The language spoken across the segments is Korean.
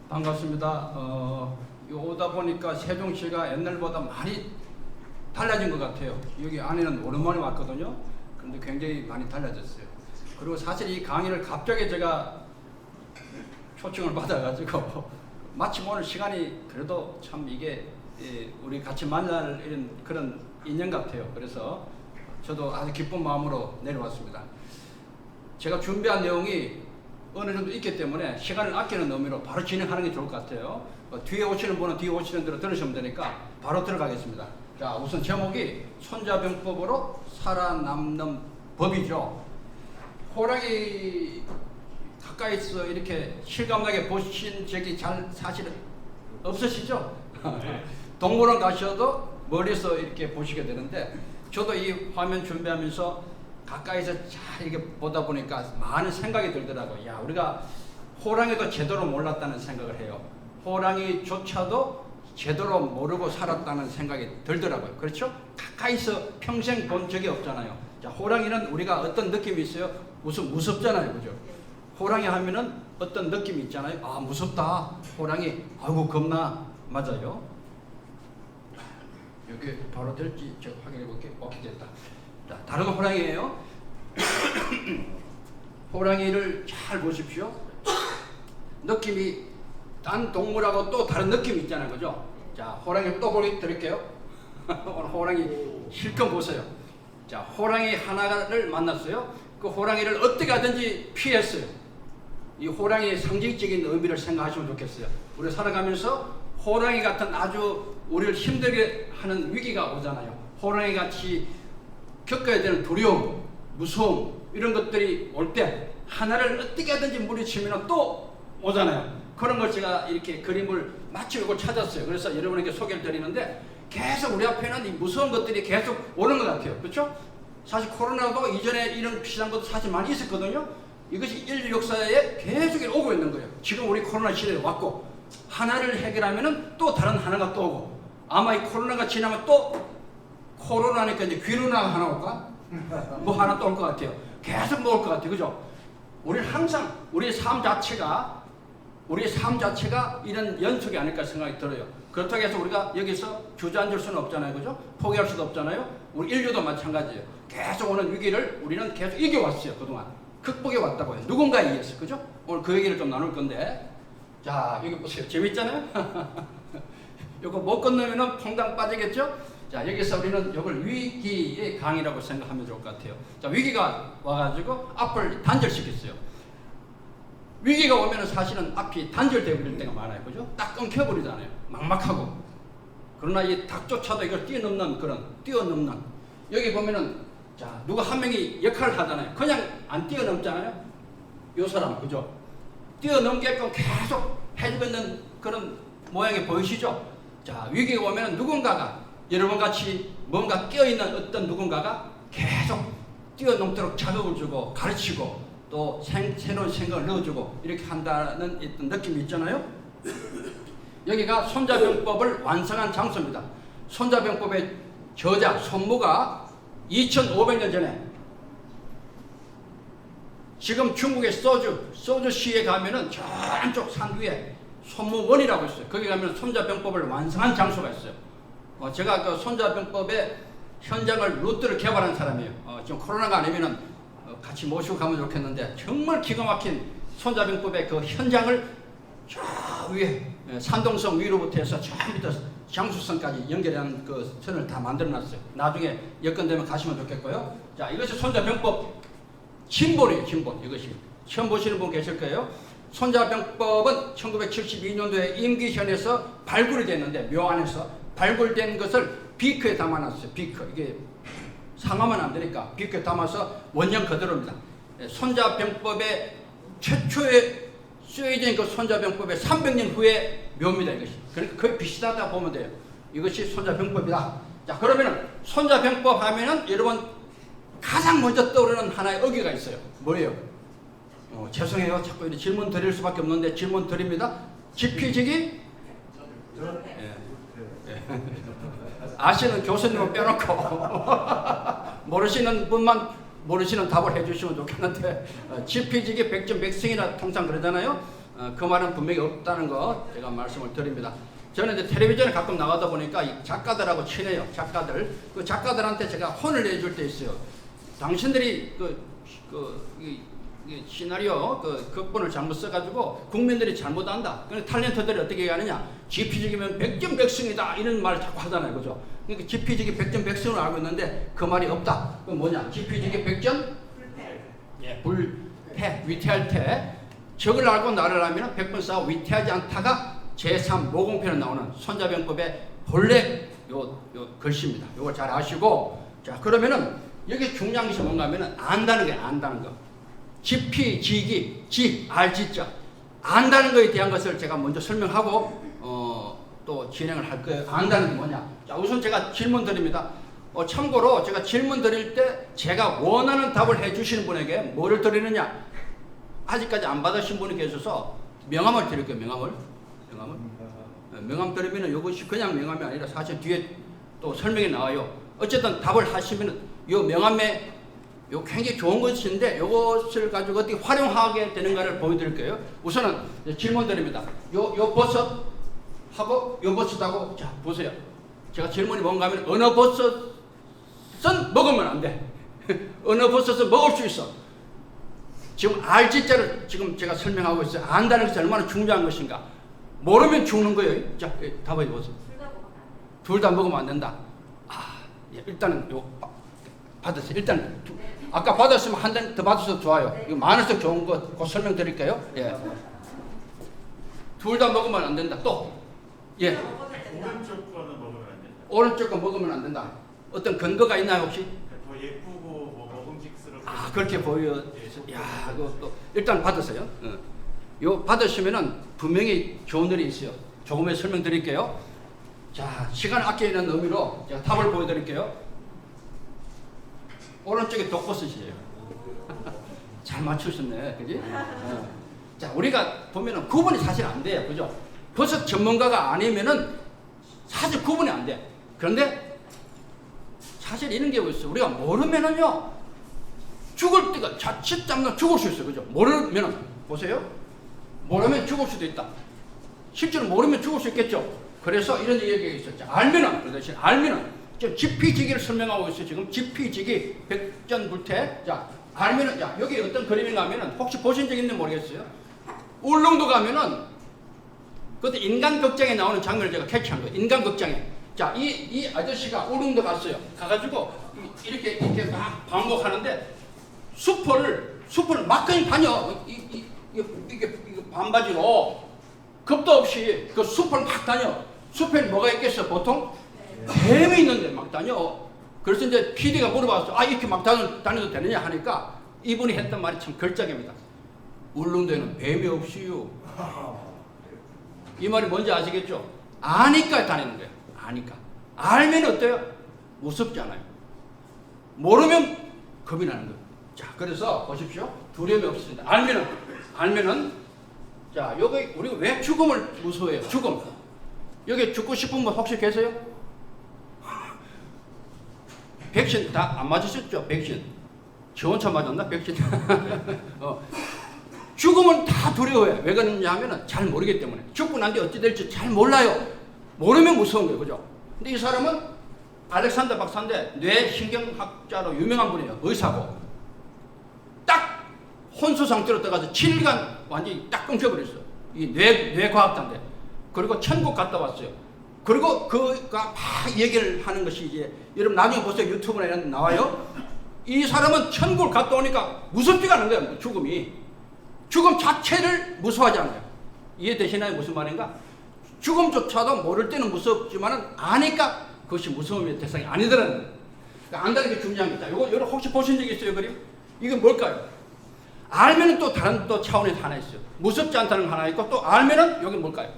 반갑습니다. 오다 보니까 세종시가 옛날보다 많이 달라진 것 같아요. 여기 안에는 오랜만에 왔거든요. 그런데 굉장히 많이 달라졌어요. 그리고 사실 이 강의를 갑자기 제가 초청을 받아가지고 마침 오늘 시간이 그래도 참 이게 우리 같이 만날 이런 그런 인연 같아요. 그래서 저도 아주 기쁜 마음으로 내려왔습니다. 제가 준비한 내용이 어느 정도 있기 때문에 시간을 아끼는 의미로 바로 진행하는 게 좋을 것 같아요. 뒤에 오시는 분은 뒤에 오시는 대로 들으시면 되니까 바로 들어가겠습니다. 자, 우선 제목이 손자병법으로 살아남는 법이죠. 호랑이 가까이서 이렇게 실감나게 보신 적이 잘 사실은 없으시죠? 네. 동물원 가셔도 멀리서 이렇게 보시게 되는데, 저도 이 화면 준비하면서 가까이서 잘 이렇게 보다 보니까 많은 생각이 들더라고요. 야, 우리가 호랑이도 제대로 몰랐다는 생각을 해요. 호랑이조차도 제대로 모르고 살았다는 생각이 들더라고요. 그렇죠? 가까이서 평생 본 적이 없잖아요. 자, 호랑이는 우리가 어떤 느낌이 있어요? 무섭잖아요. 그죠? 호랑이 하면은 어떤 느낌이 있잖아요. 아, 무섭다. 호랑이, 아이고, 겁나. 맞아요. 여기 바로 될지 제가 확인해 볼게요. 오케이, 됐다. 자, 다른 호랑이에요. 호랑이를 잘 보십시오. 느낌이 딴 동물하고 또 다른 느낌이 있잖아요. 그죠? 자, 호랑이를 또 드릴게요. 오늘 호랑이 실컷 보세요. 자, 호랑이 하나를 만났어요. 그 호랑이를 어떻게 하든지 피했어요. 이 호랑이의 상징적인 의미를 생각하시면 좋겠어요. 우리 살아가면서 호랑이 같은 아주 우리를 힘들게 하는 위기가 오잖아요. 호랑이 같이 겪어야 되는 두려움, 무서움 이런 것들이 올 때 하나를 어떻게 하든지 물리치면 또 오잖아요. 그런 걸 제가 이렇게 그림을 마치 이걸 찾았어요. 그래서 여러분에게 소개를 드리는데 계속 우리 앞에는 이 무서운 것들이 계속 오는 것 같아요. 그렇죠? 사실 코로나도 이전에 이런 비슷한 것도 사실 많이 있었거든요. 이것이 인류 역사에 계속 오고 있는 거예요. 지금 우리 코로나 시대에 왔고 하나를 해결하면 또 다른 하나가 또 오고, 아마 이 코로나가 지나면 또 코로나니까 이제 귀로나 하나 올까? 뭐 하나 또 올 것 같아요. 계속 뭐 올 것 같아요. 그죠? 우리는 항상 우리의 삶 자체가 이런 연속이 아닐까 생각이 들어요. 그렇다고 해서 우리가 여기서 주저앉을 수는 없잖아요. 그죠? 포기할 수도 없잖아요. 우리 인류도 마찬가지예요. 계속 오는 위기를 우리는 계속 이겨왔어요. 그동안 극복해 왔다고요. 누군가에 의해서. 그죠? 오늘 그 얘기를 좀 나눌 건데, 자, 여기 보세요. 재밌잖아요? 이거 못 건너면은 퐁당 빠지겠죠? 자, 여기서 우리는 이걸 위기의 강이라고 생각하면 좋을 것 같아요. 자, 위기가 와가지고 앞을 단절시켰어요. 위기가 오면은 사실은 앞이 단절되어 버릴 때가 많아요. 그죠? 딱 끊겨버리잖아요. 막막하고. 그러나 이 닭조차도 이걸 뛰어넘는. 여기 보면은, 자, 누가 한 명이 역할을 하잖아요. 그냥 안 뛰어넘잖아요. 요 사람, 그죠? 뛰어넘게끔 계속 해주고 있는 그런 모양이 보이시죠? 자, 위기가 오면은 누군가가, 여러분같이 뭔가 끼어있는 어떤 누군가가 계속 뛰어넘도록 자극을 주고 가르치고 또 새로운 생각을 넣어주고 이렇게 한다는 어떤 느낌이 있잖아요. 여기가 손자병법을 완성한 장소입니다. 손자병법의 저자 손무가 2500년 전에, 지금 중국의 소주시에 가면은 저 안쪽 산 위에 손무원이라고 있어요. 거기 가면 손자병법을 완성한 장소가 있어요. 제가 그 손자병법의 현장을 루트를 개발한 사람이에요. 지금 코로나가 아니면은 같이 모시고 가면 좋겠는데, 정말 기가 막힌 손자병법의 그 현장을 저 위에 산동성 위로부터 해서 저 밑에 장수성까지 연결하는 그 선을 다 만들어 놨어요. 나중에 여건되면 가시면 좋겠고요. 자, 이것이 손자병법 진본이에요. 진본. 이것이 처음 보시는 분 계실 거예요. 손자병법은 1972년도에 임기현에서 발굴이 됐는데, 묘안에서 발굴된 것을 비크에 담아놨어요. 비크. 이게 상하면 안 되니까 비크에 담아서 원형 그대로입니다. 손자병법의 최초에 쓰여진 그 손자병법의 300년 후에 묘입니다. 이것이. 그러니까 거의 비슷하다 보면 돼요. 이것이 손자병법이다. 자, 그러면은 손자병법 하면은 여러분 가장 먼저 떠오르는 하나의 어귀가 있어요. 뭐예요? 죄송해요. 자꾸 이렇게 질문 드릴 수밖에 없는데 질문 드립니다. 지피지기? 아시는 교수님은 빼놓고 모르시는 분만 모르시는 답을 해주시면 좋겠는데, 지피지기 백전 백승이라 통상 그러잖아요. 그 말은 분명히 없다는 거 제가 말씀을 드립니다. 저는 이제 텔레비전에 가끔 나가다 보니까 이 작가들하고 친해요. 작가들. 그 작가들한테 제가 혼을 내줄 때 있어요. 당신들이 이 시나리오 극본을 잘못 써가지고 국민들이 잘못한다. 그런데 탤런트들이 어떻게 하느냐? 지피지기면 백전백승이다 이런 말을 자꾸 하잖아요, 그죠? 그러니까 지피지기 백전백승을 알고 있는데 그 말이 없다. 그건 뭐냐? 지피지기 백전 불패, 위태할 때 적을 알고 나를 알면 100번 싸워 위태하지 않다가 제3 모공편에 나오는 손자병법의 본래 요 글씨입니다. 요걸 잘 아시고, 자 그러면은 여기 중요한 것이 뭔가 하면은 안다는 게 안다는 거. 지피지기, 알지자 안다는 것에 대한 것을 제가 먼저 설명하고 또 진행을 할 거예요. 안다는 게 뭐냐? 자 우선 제가 질문 드립니다. 참고로 제가 질문 드릴 때 제가 원하는 답을 해주시는 분에게 뭐를 드리느냐? 아직까지 안 받으신 분이 계셔서 명함을 드릴게요. 명함 드리면 이것이 그냥 명함이 아니라 사실 뒤에 또 설명이 나와요. 어쨌든 답을 하시면 이 명함에 요 굉장히 좋은 것인데 이것을 가지고 어떻게 활용하게 되는가를 보여드릴게요. 우선은 질문 드립니다. 요 버섯하고 요 버섯하고 자 보세요. 제가 질문이 뭔가 하면 어느 버섯은 먹으면 안 돼. 어느 버섯은 먹을 수 있어. 지금 알지자를 지금 제가 설명하고 있어요. 안다는 것이 얼마나 중요한 것인가. 모르면 죽는 거예요. 자 답해 보세요. 둘 다 먹으면 안 된다. 일단은 요 받았어요. 일단 아까 받았으면 한 단 더 받으셔도 좋아요. 이거 많을수록 좋은 거 곧 설명드릴게요. 예. 둘 다 먹으면 안 된다. 또 예. 오른쪽 거는 먹으면 안 된다. 오른쪽 거 먹으면 안 된다. 어떤 근거가 있나요 혹시? 더 예쁘고 뭐 먹음직스럽게. 그렇게 보여. 야, 그것도 일단 받으세요. 요 받으시면은 분명히 좋은 일이 있어요. 조금에 설명드릴게요. 자, 시간 아끼는 의미로 제가 답을 보여드릴게요. 오른쪽에 독버섯이에요. 잘 맞추셨네, 그지? 자, 우리가 보면은 구분이 사실 안 돼요, 그죠? 버섯 전문가가 아니면은 사실 구분이 안 돼. 그런데 사실 이런 게 있어요. 우리가 모르면은요, 죽을 때가 자칫 잡으면 죽을 수 있어요, 그죠? 모르면은 보세요. 모르면 죽을 수도 있다. 실제로 모르면 죽을 수 있겠죠. 그래서 이런 얘기가 있었죠. 알면은 그 대신 알면은. 지금 지피지기를 설명하고 있어요. 지금 지피지기 백전불태. 자 알면은 자 여기 어떤 그림인가 하면은 혹시 보신 적 있는지 모르겠어요. 울릉도 가면은 그때 인간극장에 나오는 장면을 제가 캐치한 거예요. 인간극장에. 자 이 아저씨가 울릉도 갔어요. 가가지고 이렇게 막 반복하는데 수포를 막 그냥 다녀. 이게 반바지로 겁도 없이 그 숲을 막 다녀. 숲에 뭐가 있겠어 보통? 뱀이 있는데 막 다녀. 그래서 이제 PD가 물어봤어. 이렇게 막 다녀도 되느냐 하니까 이분이 했던 말이 참 걸작입니다. 울릉도에는 뱀이 없이요. 이 말이 뭔지 아시겠죠? 아니까 다니는 거예요. 아니까. 알면 어때요? 무섭지 않아요. 모르면 겁이 나는 거예요. 자, 그래서 보십시오. 두려움이 없습니다. 알면은 자, 여기 우리가 왜 죽음을 무서워해요? 죽음. 여기 죽고 싶은 분 혹시 계세요? 백신 다 안 맞으셨죠? 백신. 저 혼자 맞았나? 백신. 죽음은 다 두려워해요. 왜 그러냐 하면은 잘 모르기 때문에. 죽고 난 뒤 어찌 될지 잘 몰라요. 모르면 무서운 거예요. 그죠? 근데 이 사람은 알렉산더 박사인데 뇌신경학자로 유명한 분이에요. 의사고. 딱 혼수 상태로 떠가서 7일간 완전히 딱 끊겨버렸어요. 이 뇌과학자인데. 그리고 천국 갔다 왔어요. 그리고 그가 막 얘기를 하는 것이 이제 여러분 나중에 보세요. 유튜브에 나와요. 이 사람은 천국을 갔다 오니까 무섭지가 않은 거예요. 죽음이. 죽음 자체를 무서워하지 않아요. 이해되시나요? 무슨 말인가? 죽음조차도 모를 때는 무섭지만은 아니까 그것이 무서움의 대상이 아니더라는. 그러니까 안다는 게 중요한 거다. 이거 혹시 보신 적 있어요? 그림? 이건 뭘까요? 알면은 또 다른 또 차원에서 하나 있어요. 무섭지 않다는 거 하나 있고 또 알면은 여기 뭘까요?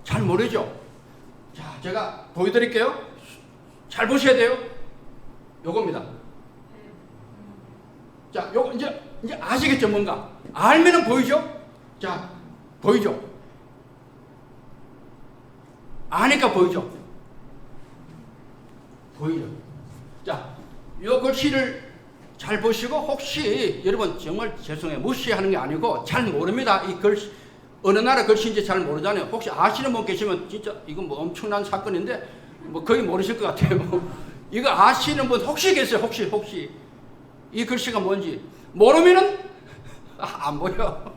잘 모르죠? 자, 제가 보여드릴게요. 잘 보셔야 돼요. 요겁니다. 자, 요거 이제 아시겠죠? 뭔가. 알면은 보이죠? 자, 보이죠? 아니까 보이죠? 보이죠? 자, 요 글씨를 잘 보시고 혹시 여러분 정말 죄송해요. 무시하는 게 아니고 잘 모릅니다. 이 글 어느 나라 글씨인지 잘 모르잖아요. 혹시 아시는 분 계시면 진짜 이건 뭐 엄청난 사건인데 뭐 거의 모르실 것 같아요. 이거 아시는 분 혹시 계세요? 혹시 이 글씨가 뭔지 모르면은 안 보여.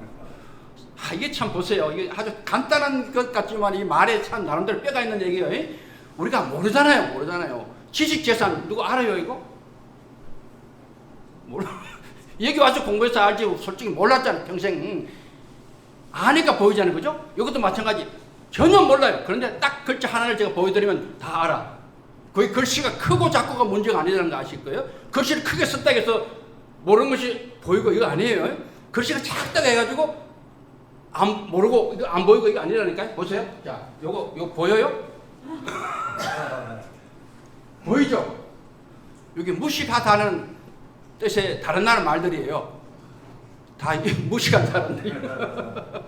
이게 참 보세요. 이게 아주 간단한 것 같지만 이 말에 참 나름대로 뼈가 있는 얘기예요. 우리가 모르잖아요. 지식재산 누구 알아요 이거? 몰라. 여기 와서 공부해서 알지 솔직히 몰랐잖아요. 평생 아니까 보이잖아요. 그죠? 이것도 마찬가지. 전혀 몰라요. 그런데 딱 글자 하나를 제가 보여드리면 다 알아. 거의 글씨가 크고 작고가 문제가 아니라는 거 아실 거예요. 글씨를 크게 썼다 해서 모르는 것이 보이고 이거 아니에요. 글씨가 작다고 해가지고 안 모르고 이거 안 보이고 이거 아니라니까요. 보세요. 자, 요거 보여요? 보이죠? 여기 무식하다는 뜻의 다른 나라 말들이에요. 다 무식한 사람들이에요.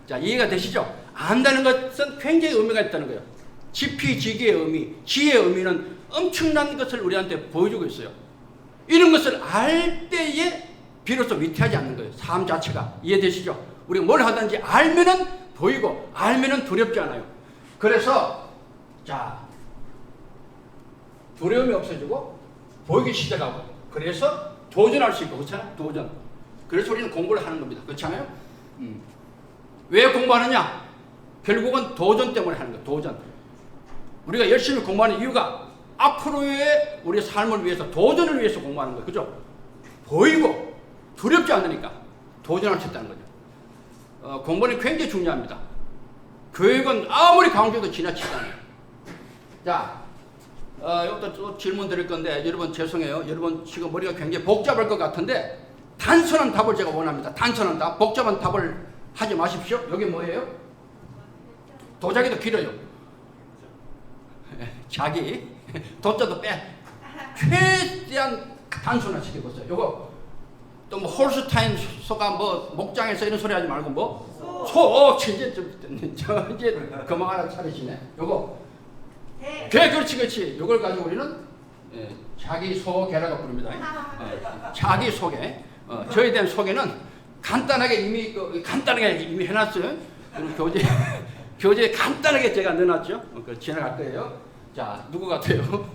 자, 이해가 되시죠? 안다는 것은 굉장히 의미가 있다는 거예요. 지피지기의 의미, 지혜의 의미는 엄청난 것을 우리한테 보여주고 있어요. 이런 것을 알 때에 비로소 위태하지 않는 거예요. 삶 자체가. 이해되시죠? 우리가 뭘 하든지 알면은 보이고 알면은 두렵지 않아요. 그래서 자, 두려움이 없어지고 보이기 시작하고 그래서 도전할 수 있고 그렇잖아요. 도전. 그래서 우리는 공부를 하는 겁니다. 그렇잖아요. 왜 공부하느냐? 결국은 도전 때문에 하는 거예요. 도전. 우리가 열심히 공부하는 이유가 앞으로의 우리의 삶을 위해서 도전을 위해서 공부하는 거예요. 그죠? 보이고 두렵지 않으니까 도전할 수 있다는 거죠. 공부는 굉장히 중요합니다. 교육은 아무리 강조해도 지나치지 않아요. 자, 여기다 또 질문 드릴 건데 여러분 죄송해요. 여러분 지금 머리가 굉장히 복잡할 것 같은데 단순한 답을 제가 원합니다. 단순한 답, 복잡한 답을 하지 마십시오. 여기 뭐예요? 도자기도 길어요. 자기 도자도 빼. 최대한 단순화시켜보세요. 요거 또 뭐 홀스타인 소가 뭐 목장에서 이런 소리 하지 말고 뭐 소 이제 저 이제 그만 하나 차리시네. 요거 개 그렇지. 요걸 가지고 우리는 자기 소개라고 부릅니다. 자기 소개. 저에 대한 소개는 간단하게 이미 해놨어요. 교재에 간단하게 제가 넣어놨죠. 지나갈 거예요. 자, 누구 같아요?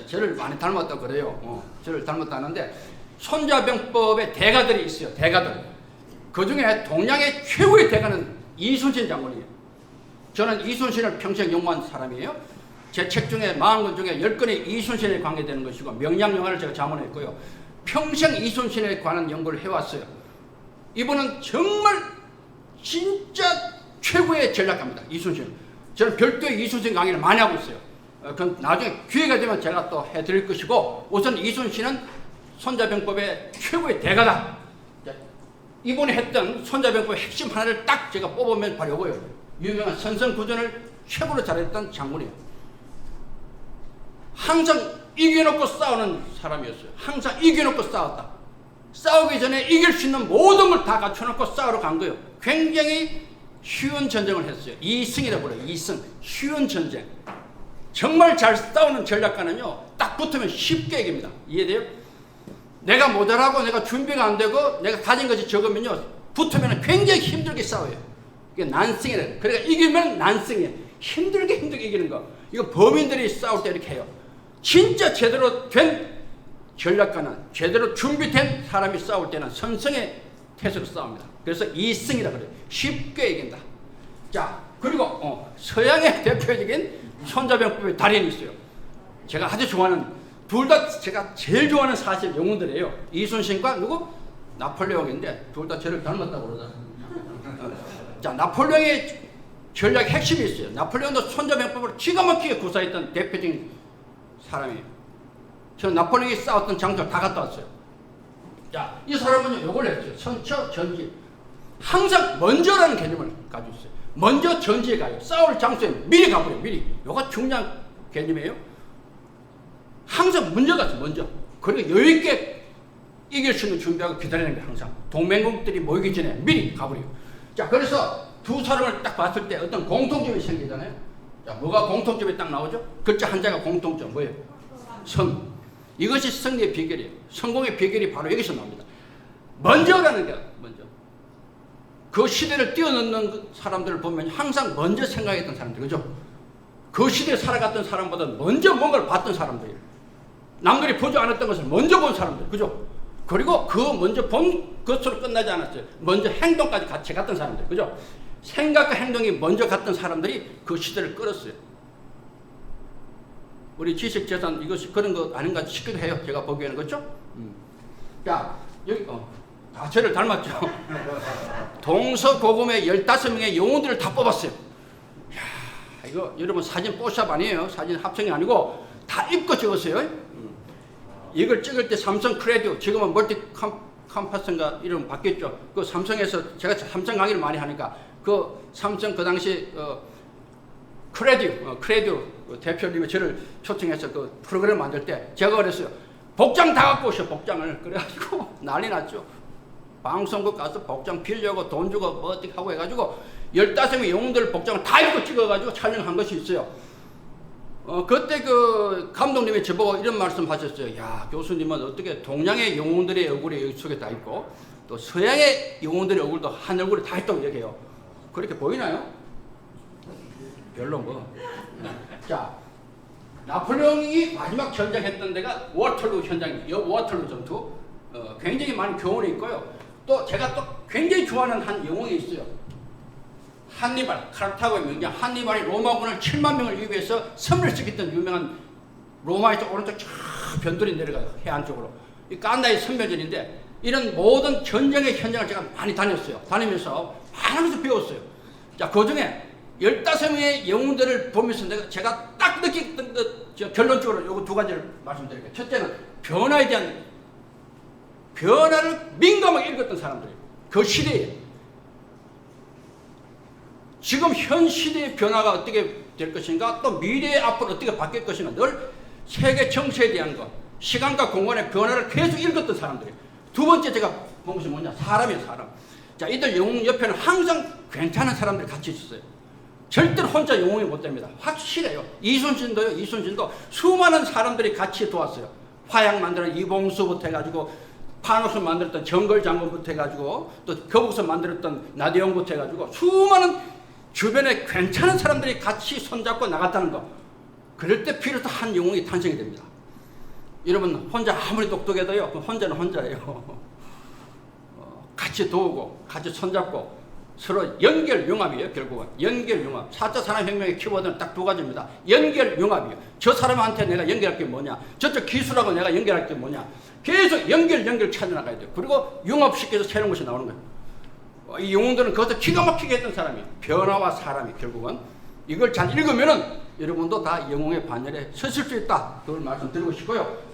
저를 많이 닮았다고 그래요. 저를 닮았다는데 손자병법의 대가들이 있어요. 대가들. 그 중에 동양의 최고의 대가는 이순신 장군이에요. 저는 이순신을 평생 연구한 사람이에요. 제 책 중에 40권 중에 10권이 이순신에 관계되는 것이고 명량영화를 제가 자문했고요. 평생 이순신에 관한 연구를 해왔어요. 이분은 정말 진짜 최고의 전략가입니다. 이순신. 저는 별도의 이순신 강의를 많이 하고 있어요. 그건 나중에 기회가 되면 제가 또 해드릴 것이고 우선 이순신은 손자병법의 최고의 대가다. 이분이 했던 손자병법의 핵심 하나를 딱 제가 뽑으면 바로 이거예요. 유명한 선성구전을 최고로 잘했던 장군이에요. 항상 이겨놓고 싸우는 사람이었어요. 항상 이겨놓고 싸웠다. 싸우기 전에 이길 수 있는 모든 걸 다 갖춰놓고 싸우러 간 거예요. 굉장히 쉬운 전쟁을 했어요. 이승이라고 그래요. 이승. 쉬운 전쟁. 정말 잘 싸우는 전략가는요, 딱 붙으면 쉽게 이깁니다. 이해돼요? 내가 모자라고 내가 준비가 안 되고 내가 가진 것이 적으면요, 붙으면 굉장히 힘들게 싸워요. 이게 난승이래요. 그러니까 이기면 난승이에요. 힘들게 이기는 거. 이거 범인들이 싸울 때 이렇게 해요. 진짜 제대로 된 전략가는, 제대로 준비된 사람이 싸울 때는 선성의 태세로 싸웁니다. 그래서 이승이라 그래요. 쉽게 이긴다. 자, 그리고 서양의 대표적인 손자병법의 달인이 있어요. 제가 아주 좋아하는, 둘 다 제가 제일 좋아하는 사실 영웅들이에요. 이순신과 누구? 나폴레옹인데 둘 다 저를 닮았다고 그러잖아요. 자, 나폴레옹의 전략 핵심이 있어요. 나폴레옹도 손자병법을 기가 막히게 구사했던 대표적인 사람이에요. 저는 나폴레옹이 싸웠던 장소를 다 갔다 왔어요. 자, 이 사람은요, 요걸 했어요. 선처, 전지. 항상 먼저라는 개념을 가지고 있어요. 먼저 전지에 가요. 싸울 장소에 미리 가버려요. 미리. 요가 중요한 개념이에요. 항상 먼저 갔어요. 먼저. 그러니까 여유있게 이길 수 있는 준비하고 기다리는 거예요. 항상. 동맹국들이 모이기 전에 미리 가버려요. 자, 그래서 두 사람을 딱 봤을 때 어떤 공통점이 생기잖아요. 자, 뭐가 공통점이 딱 나오죠? 글자 한자가 공통점. 뭐예요? 선. 이것이 승리의 비결이에요. 성공의 비결이 바로 여기서 나옵니다. 먼저라는 게 먼저. 그 시대를 뛰어넘는 사람들을 보면 항상 먼저 생각했던 사람들, 그죠? 그 시대에 살아갔던 사람보다 먼저 뭔가를 봤던 사람들이에요. 남들이 보지 않았던 것을 먼저 본 사람들, 그죠? 그리고 그 먼저 본 것으로 끝나지 않았어요. 먼저 행동까지 같이 갔던 사람들, 그죠? 생각과 행동이 먼저 갔던 사람들이 그 시대를 끌었어요. 우리 지식재산 이것이 그런 거 아닌가 싶기도 해요. 제가 보기에는, 그렇죠? 자, 여기 다 저를 닮았죠. 동서고금의 15명의 영웅들을 다 뽑았어요. 이야, 이거 여러분 사진 뽀샵 아니에요. 사진 합성이 아니고 다 입고 적었어요. 이걸 찍을 때 삼성 크레디오, 지금은 멀티 컴파스인가 이름 바뀌었죠. 그 삼성에서 제가 삼성 강의를 많이 하니까 그 삼성 그 당시 크레디오 대표님이 저를 초청해서 그 프로그램 만들 때 제가 그랬어요. 복장 다 갖고 오셔, 복장을. 그래가지고 난리 났죠. 방송국 가서 복장 빌려고 돈 주고 뭐 어떻게 하고 해가지고 15명의 영웅들 복장을 다 입고 찍어가지고 촬영한 것이 있어요. 그때 그 감독님이 저보고 이런 말씀 하셨어요. 야, 교수님은 어떻게 동양의 영웅들의 얼굴이 여기 속에 다 있고 또 서양의 영웅들의 얼굴도 한 얼굴에 다 있다고 얘기해요. 그렇게 보이나요? 별로 뭐. 자, 나폴레옹이 마지막 전쟁했던 데가 워털루 현장이에요. 워털루 전투. 굉장히 많은 교훈이 있고요. 또 제가 또 굉장히 좋아하는 한 영웅이 있어요. 한니발, 카르타고의 명장 한니발이 로마군을 7만 명을 위해서 섬을 지켰던 유명한 로마에서 오른쪽 쫙 변두리 내려가요. 해안 쪽으로. 이 깐다의 선멸전인데 이런 모든 전쟁의 현장을 제가 많이 다녔어요. 다니면서 많은 것을 배웠어요. 자, 그 중에 15명의 영웅들을 보면서 제가 딱 느꼈던 것, 결론적으로 요거 두 가지를 말씀드릴게요. 첫째는 변화에 대한 변화를 민감하게 읽었던 사람들이에요. 그 시대에. 지금 현 시대의 변화가 어떻게 될 것인가, 또 미래의 앞으로 어떻게 바뀔 것인가, 늘 세계 정세에 대한 것, 시간과 공간의 변화를 계속 읽었던 사람들이에요. 두 번째 제가 본 것이 뭐냐, 사람이에요, 사람. 자, 이들 영웅 옆에는 항상 괜찮은 사람들이 같이 있었어요. 절대로 혼자 영웅이 못 됩니다. 확실해요. 이순신도 수많은 사람들이 같이 도왔어요. 화약 만드는 이봉수부터 해가지고 판옥선 만들었던 정걸장군부터 해가지고 또 거북선 만들었던 나대용부터 해가지고 수많은 주변에 괜찮은 사람들이 같이 손잡고 나갔다는 거. 그럴 때 비로소 한 영웅이 탄생이 됩니다. 여러분 혼자 아무리 똑똑해도요, 혼자는 혼자예요. 같이 도우고 같이 손잡고 서로 연결융합이에요. 결국은 연결융합. 4차 산업혁명의 키워드는 딱 두 가지입니다. 연결융합이에요. 저 사람한테 내가 연결할 게 뭐냐, 저쪽 기술하고 내가 연결할 게 뭐냐, 계속 연결 찾아나가야 돼요. 그리고 융합시켜서 새로운 것이 나오는 거예요. 이 영웅들은 그것을 기가 막히게 했던 사람이, 변화와 사람이 결국은 이걸 잘 읽으면은 여러분도 다 영웅의 반열에 서실 수 있다. 그걸 말씀드리고 싶고요.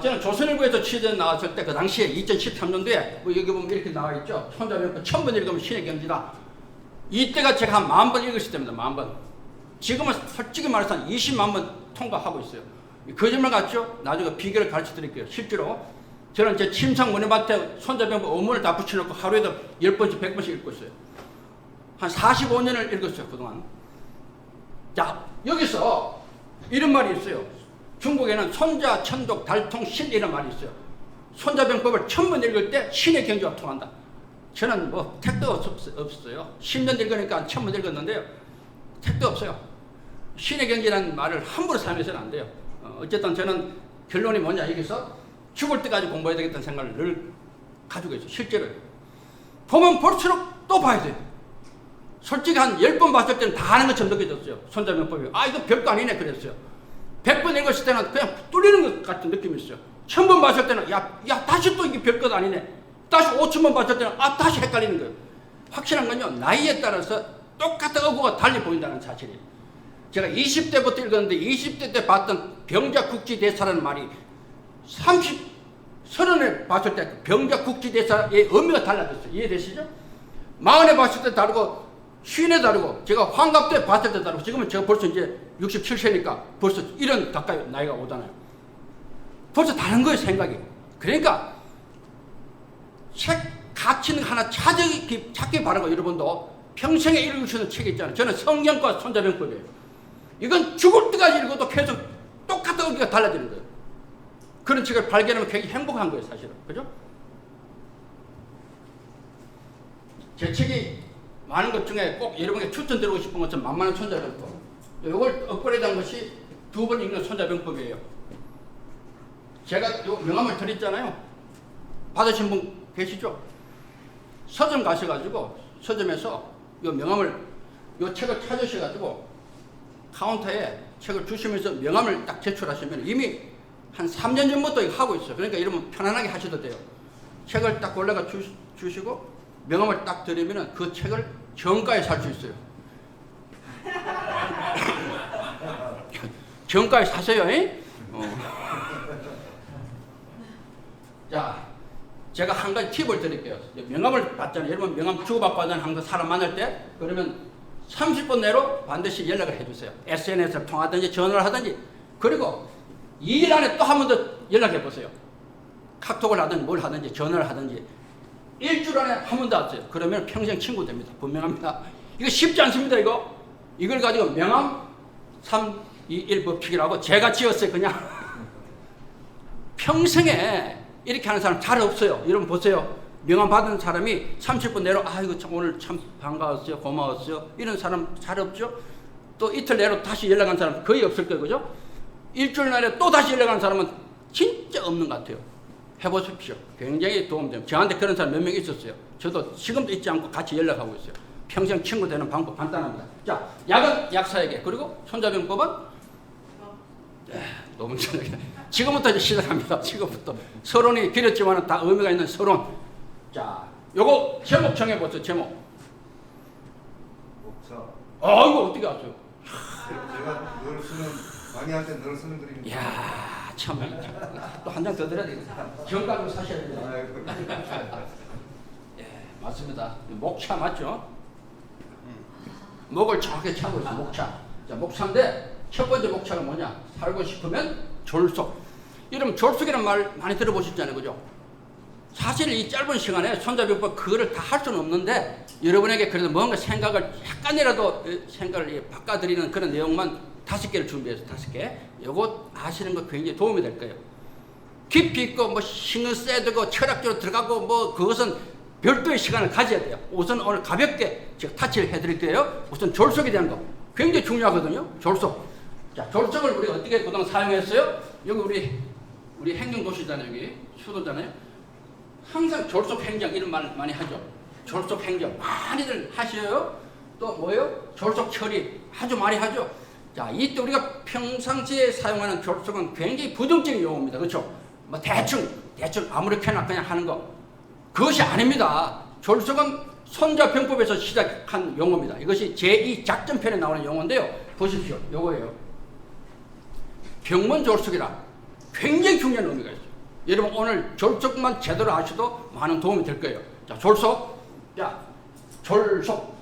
저는 조선일보에서 취재 나왔을 때 그 당시에 2013년도에 뭐 여기 보면 이렇게 나와 있죠. 손잡이는 1000번 읽으면 신의 경지다. 이때가 제가 한 10,000번 읽었을 때입니다. 10,000번. 지금은 솔직히 말해서 한 20만 번 통과하고 있어요. 거짓말 같죠? 나중에 비결을 가르쳐 드릴게요. 실제로 저는 제 침상 문에밭에 손잡이 어문을 다 붙여놓고 하루에도 10번씩 100번씩 읽고 있어요. 한 45년을 읽었어요. 그동안. 자, 여기서 이런 말이 있어요. 중국에는 손자, 천독, 달통, 신 이런 말이 있어요. 손자병법을 1000번 읽을 때 신의 경지가 통한다. 저는 뭐 택도 없어요. 10년 읽으니까 1000번 읽었는데요. 택도 없어요. 신의 경지라는 말을 함부로 사용해서는 안 돼요. 어쨌든 저는 결론이 뭐냐, 여기서 죽을 때까지 공부해야 되겠다는 생각을 늘 가지고 있어요. 실제로 보면 볼수록 또 봐야 돼요. 솔직히 한 10번 봤을 때는 다 아는 것처럼 느껴졌어요. 손자병법이. 이거 별거 아니네 그랬어요. 100번 읽었을 때는 그냥 뚫리는 것 같은 느낌이 있어요. 1000번 봤을 때는 야 다시 또 이게 별것 아니네. 다시 5000번 봤을 때는 다시 헷갈리는 거예요. 확실한 건요, 나이에 따라서 똑같은 어구가 달리 보인다는 사실이에요. 제가 20대부터 읽었는데 20대 때 봤던 병자국지대사라는 말이 30에 봤을 때 병자국지대사의 의미가 달라졌어요. 이해되시죠? 40에 봤을 때 다르고 50에 다르고, 제가 환갑 때 봤을 때 다르고, 지금은 제가 벌써 이제 67세니까 벌써 이런 가까이 나이가 오잖아요. 벌써 다른 거예요, 생각이. 그러니까 책 가치는 하나 찾기 바라고, 여러분도 평생에 읽을 수 있는 책이 있잖아요. 저는 성경과 손자병법이에요. 이건 죽을 때까지 읽어도 계속 똑같은 의미가 달라지는 거예요. 그런 책을 발견하면 굉장히 행복한 거예요, 사실은. 그죠? 제 책이 많은 것 중에 꼭 여러분에게 추천드리고 싶은 것은 만만한 손자병법. 이걸 업그레이드한 것이 2번 읽는 손자병법이에요. 제가 요 명함을 드렸잖아요. 받으신 분 계시죠? 서점 가셔가지고 서점에서 요 명함을 요 책을 찾으셔가지고 카운터에 책을 주시면서 명함을 딱 제출하시면 이미 한 3년 전부터 이거 하고 있어요. 그러니까 이러면 편안하게 하셔도 돼요. 책을 딱 골라가 주시고 명함을 딱 드리면 그 책을 정가에 살 수 있어요. 정가에 사세요. 자, 제가 한 가지 팁을 드릴게요. 명함을 받잖아요. 여러분 명함 주고받고 하잖아요. 항상 사람 만날 때. 그러면 30분 내로 반드시 연락을 해주세요. SNS를 통하든지 전화를 하든지. 그리고 2일 안에 또 한 번 더 연락해 보세요. 카톡을 하든지 뭘 하든지 전화를 하든지. 일주일 안에 한 번 더 하세요. 그러면 평생 친구 됩니다. 분명합니다. 이거 쉽지 않습니다. 이걸 가지고 명함 3, 2, 1 법칙이라고 제가 지었어요. 그냥 평생에 이렇게 하는 사람 잘 없어요. 여러분 보세요. 명함 받은 사람이 30분 내로 이거 참 오늘 참 반가웠어요. 고마웠어요. 이런 사람 잘 없죠. 또 이틀 내로 다시 연락한 사람 거의 없을 거예요. 그죠? 일주일 내로 또 다시 연락한 사람은 진짜 없는 것 같아요. 해보십시오. 굉장히 도움됩니다. 저한테 그런 사람 몇 명 있었어요. 저도 지금도 잊지 않고 같이 연락하고 있어요. 평생 친구 되는 방법 간단합니다. 자, 약은 약사에게, 그리고 손자병법은 너무 저녁에 지금부터 이제 시작합니다. 지금부터 서론이 길었지만 다 의미가 있는 서론. 자, 요거 제목 정해보세요. 제목. 목차. 이거 어떻게 아세요? 제가 늘 쓰는 많이 할 때 늘 쓰는 그림입니다. 이야, 참. 또 한 장 더 드려야 되겠다. 정가로 사셔야 됩니다. 예, 맞습니다. 목차 맞죠? 목을 정확히 차고 있어요. 목차. 자, 목차인데 첫 번째 목차가 뭐냐? 살고 싶으면 졸속. 여러분 졸속이라는 말 많이 들어보셨잖아요. 그죠? 사실 이 짧은 시간에 손자병법 그거를 다 할 수는 없는데 여러분에게 그래도 뭔가 생각을 약간이라도 생각을 바꿔드리는 그런 내용만 5개를 준비해서 5개. 요거 아시는 거 굉장히 도움이 될 거예요. 깊이 있고 뭐 신은 세드고 철학적으로 들어가고 뭐 그것은 별도의 시간을 가져야 돼요. 우선 오늘 가볍게 제가 타치를 해드릴게요. 우선 졸속에 대한 거 굉장히 중요하거든요. 졸속. 자, 졸속을 우리가 어떻게 그동안 사용했어요? 여기 우리 행정도시잖아요. 여기 수도잖아요. 항상 졸속 행정 이런 말 많이 하죠. 졸속 행정 많이들 하셔요. 또 뭐예요? 졸속 처리 아주 많이 하죠. 자, 이때 우리가 평상시에 사용하는 졸속은 굉장히 부정적인 용어입니다. 그렇죠? 뭐 대충 아무렇게나 그냥 하는 거. 그것이 아닙니다. 졸속은 손자병법에서 시작한 용어입니다. 이것이 제2작전편에 나오는 용어인데요. 보십시오. 요거예요. 병문졸속이라 굉장히 중요한 의미가 있어요. 여러분 오늘 졸속만 제대로 아셔도 많은 도움이 될 거예요. 자, 졸속. 자, 졸속.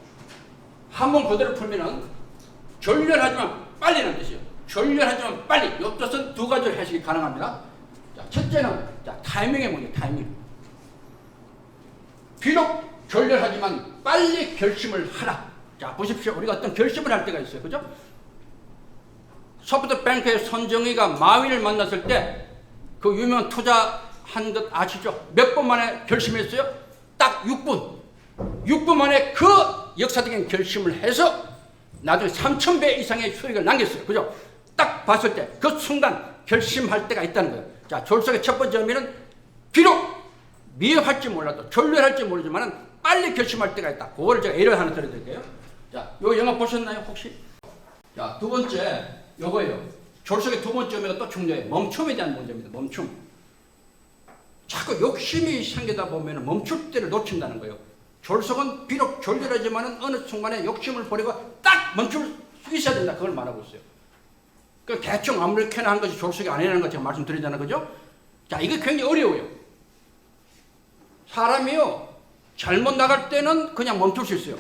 한번 그대로 풀면은 졸렬하지만 빨리라는 뜻이에요. 졸렬하지만 빨리. 이 뜻은 2가지로 해석이 가능합니다. 자, 첫째는 타이밍의 문제, 타이밍. 비록 졸렬하지만 빨리 결심을 하라. 자, 보십시오. 우리가 어떤 결심을 할 때가 있어요. 그죠? 소프트뱅크의 손정희가 마윈을 만났을 때 그 유명한 투자한 것 아시죠? 몇 분 만에 결심했어요? 딱 6분. 6분 만에 그 역사적인 결심을 해서 나중에 3,000배 이상의 수익을 남겼어요. 그죠? 딱 봤을 때 그 순간 결심할 때가 있다는 거예요. 자, 졸속의 첫 번째 의미는 비록 미흡할지 몰라도 졸렬할지 모르지만 빨리 결심할 때가 있다. 그거를 제가 예를 하나 들어드릴게요. 자, 요 영화 보셨나요 혹시? 자, 2번째 요거예요. 졸속의 2번째 의미가 또 중요해요. 멈춤에 대한 문제입니다. 멈춤. 자꾸 욕심이 생기다 보면 멈출 때를 놓친다는 거예요. 졸속은 비록 졸렬하지만 어느 순간에 욕심을 버리고 딱 멈출 수 있어야 된다. 그걸 말하고 있어요. 그 대충 아무렇게나 한 것이 졸속이 아니라는 거 제가 말씀드리잖아요. 그죠? 자, 이게 굉장히 어려워요. 사람이요, 잘못 나갈 때는 그냥 멈출 수 있어요.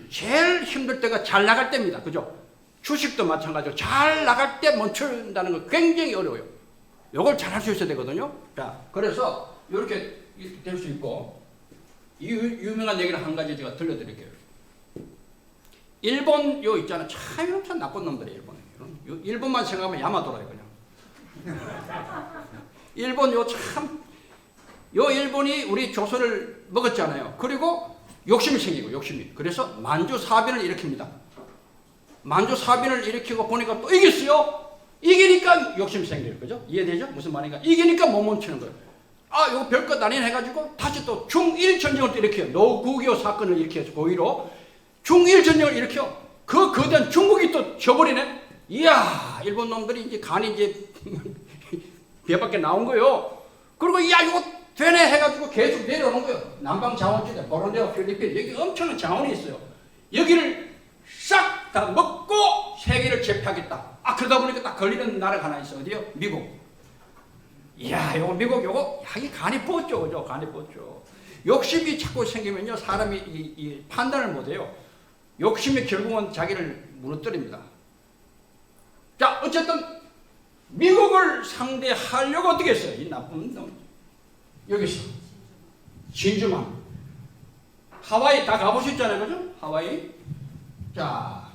제일 힘들 때가 잘 나갈 때입니다. 그죠? 주식도 마찬가지로 잘 나갈 때 멈춘다는 거 굉장히 어려워요. 이걸 잘 할 수 있어야 되거든요. 자, 그래서 이렇게 될 수 있고, 이 유명한 얘기를 한 가지 제가 들려드릴게요. 일본 요 있잖아요. 참 나쁜 놈들이에요. 일본에. 일본만 생각하면 야마도라요. 그냥 일본 요 일본이 우리 조선을 먹었잖아요. 그리고 욕심이 생기고 욕심이. 그래서 만주 사변을 일으킵니다. 만주 사변을 일으키고 보니까 또 이겼어요. 이기니까 욕심이 생겨요. 그죠? 이해되죠? 무슨 말인가? 이기니까 못 멈추는 거예요. 아, 이거 별것 아닌 해가지고 다시 또 중일 전쟁을 또 일으켜요. 노9.25 사건을 일으켜서 고의로 중일 전쟁을 일으켜. 그 거대한 중국이 또 져버리네. 이야, 일본 놈들이 이제 간이 이제 배밖에 나온 거예요. 그리고 야, 이거 되네 해가지고 계속 내려오는 거예요. 남방 자원지대, 보르네오, 필리핀 여기 엄청난 자원이 있어요. 여기를 싹 다 먹고 세계를 제패하겠다. 아, 그러다 보니까 딱 걸리는 나라가 하나 있어. 어디요? 미국. 이야, 요거 미국 요거 야, 이 간이 뻗죠, 그죠? 간이 뻗죠. 욕심이 자꾸 생기면요, 사람이 이 판단을 못해요. 욕심이 결국은 자기를 무너뜨립니다. 자, 어쨌든 미국을 상대하려고 어떻게 했어요? 이 나쁜 놈. 여기서 진주만 하와이 다 가보셨잖아요, 그죠? 하와이. 자,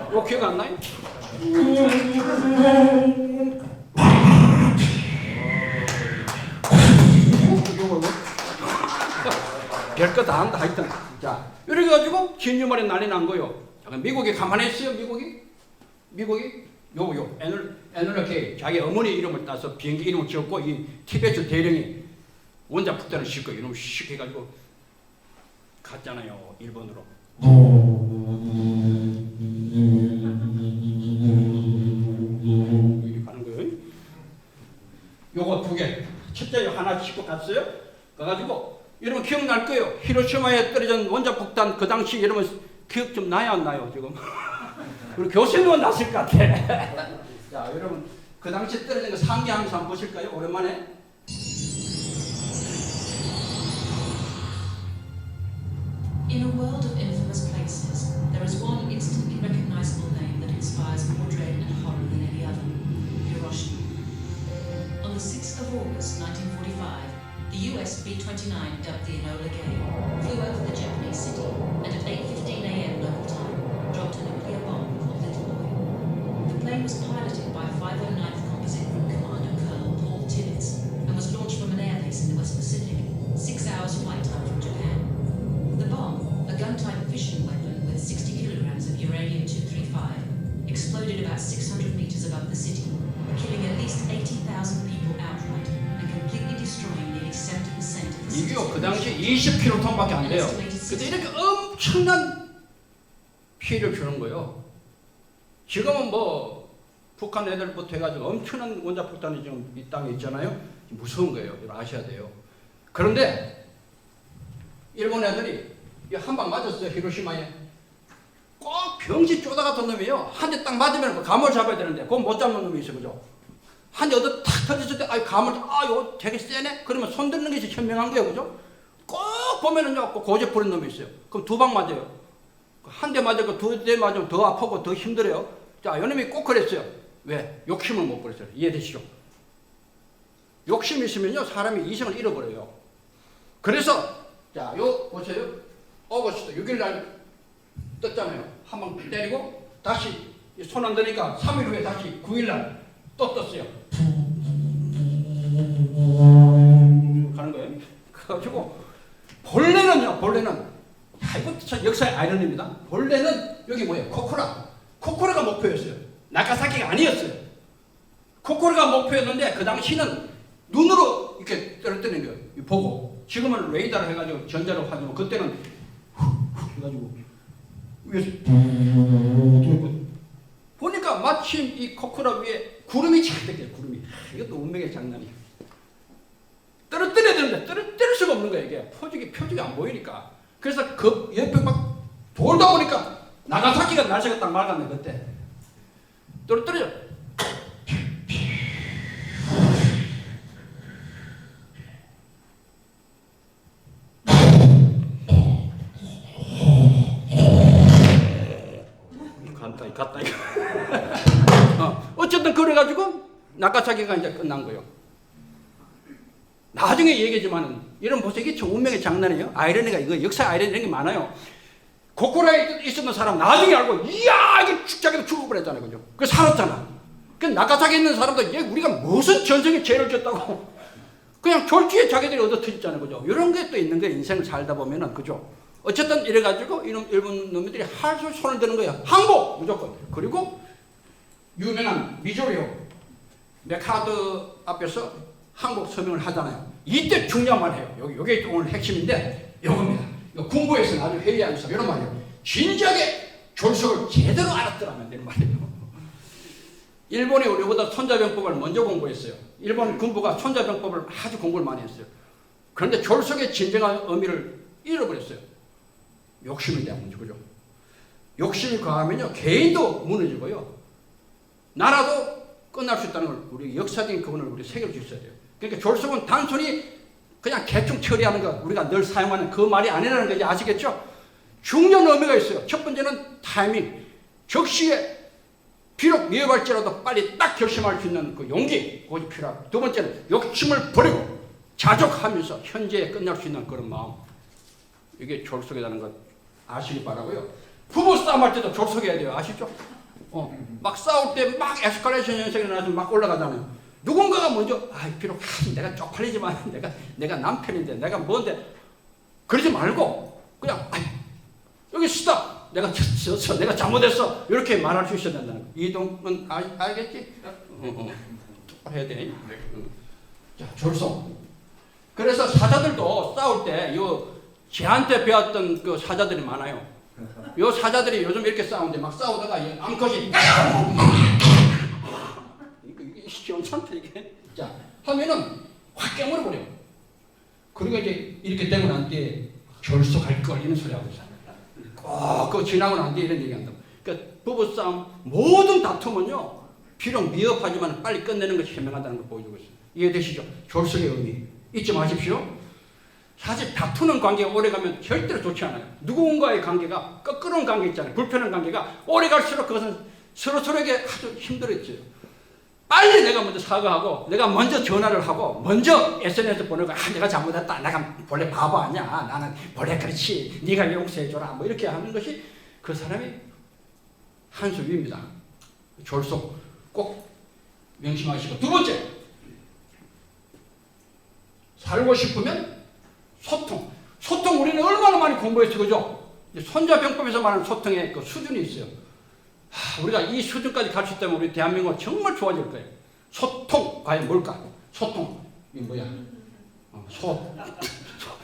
이거 기억 안 나요? 별거 다 한다 하여튼. 자, 이렇게 가지고 진주만에 난리 난 거요. 미국이 가만히 있어요. 미국이 요 에놀라 K 자기 어머니 이름을 따서 비행기 이름을 지었고 이 티베트 대령이 원자 폭탄을 싣고 이놈 씩 해가지고 갔잖아요. 일본으로. 여기 가는 거예요. 요거 두 개. 첫째 하나 싣고 갔어요. 가가지고 여러분 기억날 거예요. 히로시마에 떨어진 원자 폭탄 그 당시 여러분 기억 좀 나요 안 나요 지금? 우리 교수님은 났을 것 같아. 자, 여러분 그 당시 떨어진 거 상기하면서 한번 보실까요? 오랜만에. In a world of infamous places, there is one instantly recognizable name that inspires more dread and horror than any other: Hiroshima. On the 6th of August 1945, the US B-29 dubbed the Enola Gay flew over the Japanese city and at 8:15 a.m. local time dropped a nuclear bomb called Little Boy. The plane was piloted by 509th Composite Group Commander Colonel Paul Tibbets and was launched from an airbase in the West Pacific, 6 hours flight time from Japan. The bomb, a gun-type fission weapon with 60 kilograms of uranium-235, exploded about 600 meters above the city, killing at least 80,000 people outright and completely destroying nearly 70% of the city's 이게요 그 당시 20킬로톤밖에 안 돼요. 근데 이렇게 엄청난 피해를 주는 거예요. 지금은 뭐 북한 애들부터 해가지고 엄청난 원자폭탄이 지금 이 땅에 있잖아요. 무서운 거예요. 이걸 아셔야 돼요. 그런데 일본 애들이 한 방 맞았어요. 히로시마에. 꼭 병시 쪼다 같은 놈이에요. 한 대 딱 맞으면 감을 잡아야 되는데 그건 못 잡는 놈이 있어요. 그죠? 한 대 얻어 탁 터졌을 때 감을 이거 되게 세네? 그러면 손 드는 것이 현명한 거예요. 그죠? 꼭 보면은요 고집 부린 놈이 있어요. 그럼 두 방 맞아요. 한 대 맞고 두 대 맞으면 더 아프고 더 힘들어요. 자, 요놈이 꼭 그랬어요. 왜? 욕심을 못 버렸어요. 이해되시죠? 욕심이 있으면요 사람이 이성을 잃어버려요. 그래서 자, 요 보세요. 오거스트 6일날 떴잖아요. 한 방 때리고 다시 손 안 드니까 3일 후에 다시 9일날 또 떴어요. 가는 거예요. 그래가지고 본래는요. 이거 참 역사의 아이러니입니다. 본래는 여기 뭐예요? 코코라가 목표였어요. 나가사키가 아니었어요. 코코라가 목표였는데 그 당시는 눈으로 이렇게 떨어뜨리는 거예요. 보고. 지금은 레이더를 해가지고 전자로 하지만 그때는 해가지고 위에서 보니까 마침 이 코코라 위에 구름이 착득해요. 구름이. 이것도 운명의 장난이에요. 떨어뜨려야 되는데 떨어뜨릴 수가 없는 거예요. 이게 표적이 안 보이니까. 그래서 그 옆에 막 돌다 보니까 나가사키가 날씨가 딱 맑았네. 그때 떨어뜨려. 갔다 이거. 어쨌든 그래가지고 나가사키가 이제 끝난 거예요. 나중에 얘기하지만은 이런 보세요. 이게 운명의 장난이에요. 아이러니가 이거 역사 아이러니 이런 게 많아요. 고코라에 있었던 사람 나중에 알고 이야 이게 축자기도 죽어버렸잖아요. 그죠? 그 살았잖아. 그 나가사키에 있는 사람도 얘 우리가 무슨 전생에 죄를 졌다고 그냥 졸지에 자기들이 얻어 터졌잖아요. 그죠? 이런 게 또 있는 거예요. 인생을 살다 보면은. 그죠? 어쨌든 이래가지고 이런 일본 놈들이 할수 손을 드는 거야. 항복! 무조건. 그리고 유명한 미조리오 메카드 앞에서 항복 서명을 하잖아요. 이때 중요한 말 해요. 요게 오늘 핵심인데 요겁니다. 군부에서는 아주 회의하면서 이런 말이에요. 진작에 졸속을 제대로 알았더라면 이런 말이에요. 일본이 우리보다 손자병법을 먼저 공부했어요. 일본 군부가 손자병법을 아주 공부를 많이 했어요. 그런데 졸속의 진정한 의미를 잃어버렸어요. 욕심에 대한 문제, 그죠? 욕심이 과하면요, 개인도 무너지고요, 나라도 끝날 수 있다는 걸 우리 역사적인 그분을 우리 새겨줄 수 있어야 돼요. 그러니까 졸속은 단순히 그냥 대충 처리하는 것, 우리가 늘 사용하는 그 말이 아니라는 거 이제 아시겠죠? 중요한 의미가 있어요. 첫 번째는 타이밍, 적시에 비록 위협할지라도 빨리 딱 결심할 수 있는 그 용기, 그것이 필요하고, 두 번째는 욕심을 버리고 자족하면서 현재에 끝날 수 있는 그런 마음. 이게 졸속이라는 것 아시기 바라고요. 부부 싸움할 때도 졸속해야 돼요. 아시죠? 막 싸울 때 막 에스컬레이션 현상이 일어나서 막 올라가잖아요. 누군가가 먼저 비록 내가 쪽팔리지만 내가 남편인데 내가 뭔데 그러지 말고 그냥 여기 스탑, 내가 졌어, 내가 잘못했어, 이렇게 말할 수 있어야 된다는 거. 이동은 알겠지? 똑바로 해야 되네. 자, 졸속. 그래서 사자들도 싸울 때 쟤한테 배웠던 그 사자들이 많아요. 요 사자들이 요즘 이렇게 싸우는데 막 싸우다가 암컷이 이게 시원찮다 이게. 자, 하면은 확 깨물어버려. 그리고 이제 이렇게 되고 난 뒤에 결속할 걸 이런 소리 하고 있어. 꼭 그거 지나고 난 뒤에 이런 얘기 한다. 그러니까 부부싸움 모든 다툼은요, 비록 미흡하지만 빨리 끝내는 것이 현명하다는 걸 보여주고 있어요. 이해되시죠? 결속의 의미 잊지 마십시오. 사실 다투는 관계가 오래가면 절대로 좋지 않아요. 누군가의 관계가 끄끄러운 관계 있잖아요. 불편한 관계가 오래갈수록 그것은 서로서로에게 아주 힘들어져요. 빨리 내가 먼저 사과하고 내가 먼저 전화를 하고 먼저 SNS 보내고 내가 잘못했다, 내가 원래 바보 아니야, 나는 원래 그렇지, 네가 용서해줘라, 뭐 이렇게 하는 것이 그 사람이 한 수 위입니다. 졸속 꼭 명심하시고, 두 번째, 살고 싶으면 소통 우리는 얼마나 많이 공부했어, 그죠? 손자병법에서 말하는 소통의 그 수준이 있어요. 우리가 이 수준까지 갈 수 있다면 우리 대한민국은 정말 좋아질 거예요. 소통, 과연 뭘까? 소통, 이게 뭐야?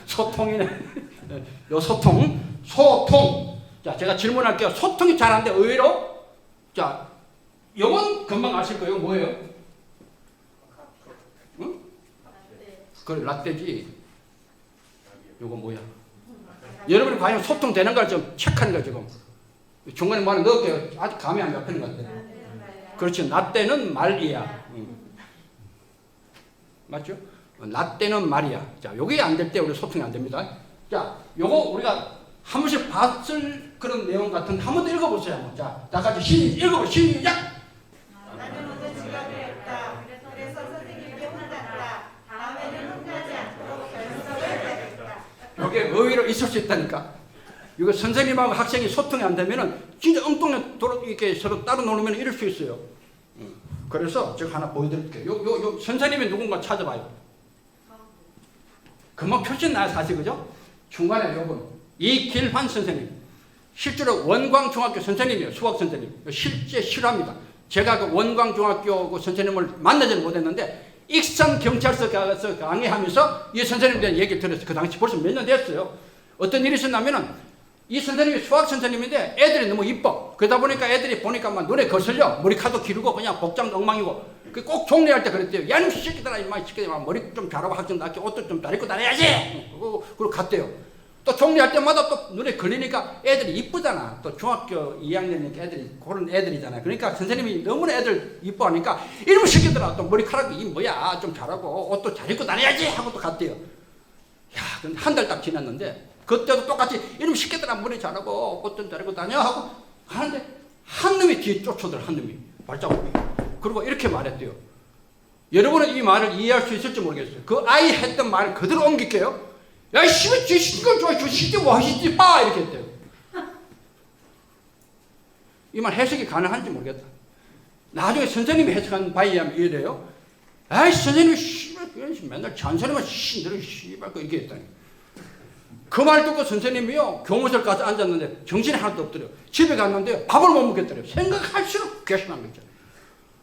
소통이네. 요 소통. 자, 제가 질문할게요. 소통이 잘 안 돼, 의외로? 자, 요건 금방 아실 거예요. 뭐예요? 응? 그 라떼지. 요거 뭐야? 여러분이 과연 소통되는 걸 좀 체크하는 거야, 지금. 중간에 뭐 하나 넣을게요. 아직 감이 안 잡히는 것 같아요. 그렇지. 라떼는 말이야. 맞죠? 라떼는 말이야. 자, 요게 안 될 때 우리 소통이 안 됩니다. 자, 요거 우리가 한 번씩 봤을 그런 내용 같은데 한 번 더 읽어보세요. 자, 다 같이 읽어보세요. 시작! 나는 먼저 지각을 했다. 그래서 선생님께 혼났다. 다음에는 혼나지 않도록 결석을 해야겠다. 요게 의외로 있을 수 있다니까. 이거 선생님하고 학생이 소통이 안 되면은 진짜 엉뚱한 이렇게 서로 따로 놀면 이럴 수 있어요. 그래서 제가 하나 보여드릴게요. 요 선생님이 누군가 찾아봐요. 금방 표시는 나요, 사실, 그죠? 중간에 요분 이길환 선생님, 실제로 원광중학교 선생님이에요. 수학 선생님. 실제 실화입니다. 제가 그 원광중학교 그 선생님을 만나지는 못했는데 익산경찰서 가서 강의하면서 이 선생님에 대한 얘기를 들었어요. 그 당시 벌써 몇 년 됐어요. 어떤 일이 있었냐면은 이 선생님이 수학 선생님인데 애들이 너무 이뻐. 그러다 보니까 애들이 보니까 막 눈에 거슬려. 머리카락도 기르고 그냥 복장도 엉망이고. 꼭 종례할 때 그랬대요. 야, 이 새끼들아, 임마, 이 새끼들아, 머리 좀 잘하고 학생 낳게 옷도 좀 잘 입고 다녀야지. 그리고 갔대요. 또 종례할 때마다 또 눈에 걸리니까 애들이 이쁘잖아. 또 중학교 2학년이니까 애들이 그런 애들이잖아요. 그러니까 선생님이 너무나 애들 이뻐하니까 이놈의 새끼들아, 또 머리카락이 이 뭐야, 좀 잘하고 옷도 잘 입고 다녀야지 하고 또 갔대요. 야, 근데 한 달 딱 지났는데 그때도 똑같이 이놈 새끼들아, 머리 잘하고 옷 좀 잘 입고 다녀 하고 하는데 한 놈이 뒤에 쫓아오더라. 한 놈이 발자국이. 그리고 이렇게 말했대요. 여러분은 이 말을 이해할 수 있을지 모르겠어요. 그 아이 했던 말을 그대로 옮길게요. 야, 씨발, 저 시간 좋아, 저 시대 뭐 하시지, 빠! 이렇게 했대요. 이 말 해석이 가능한지 모르겠다. 나중에 선생님이 해석한 바에 의하면 이래요. 아이 선생님이 씨발 맨날 잔소리만 신들어 씨발 이렇게 했다니. 그 말 듣고 선생님이요 교무실 가서 앉았는데 정신이 하나도 없더래요. 집에 갔는데 밥을 못 먹겠더래요. 생각할수록 괘씸한 거 있잖아요.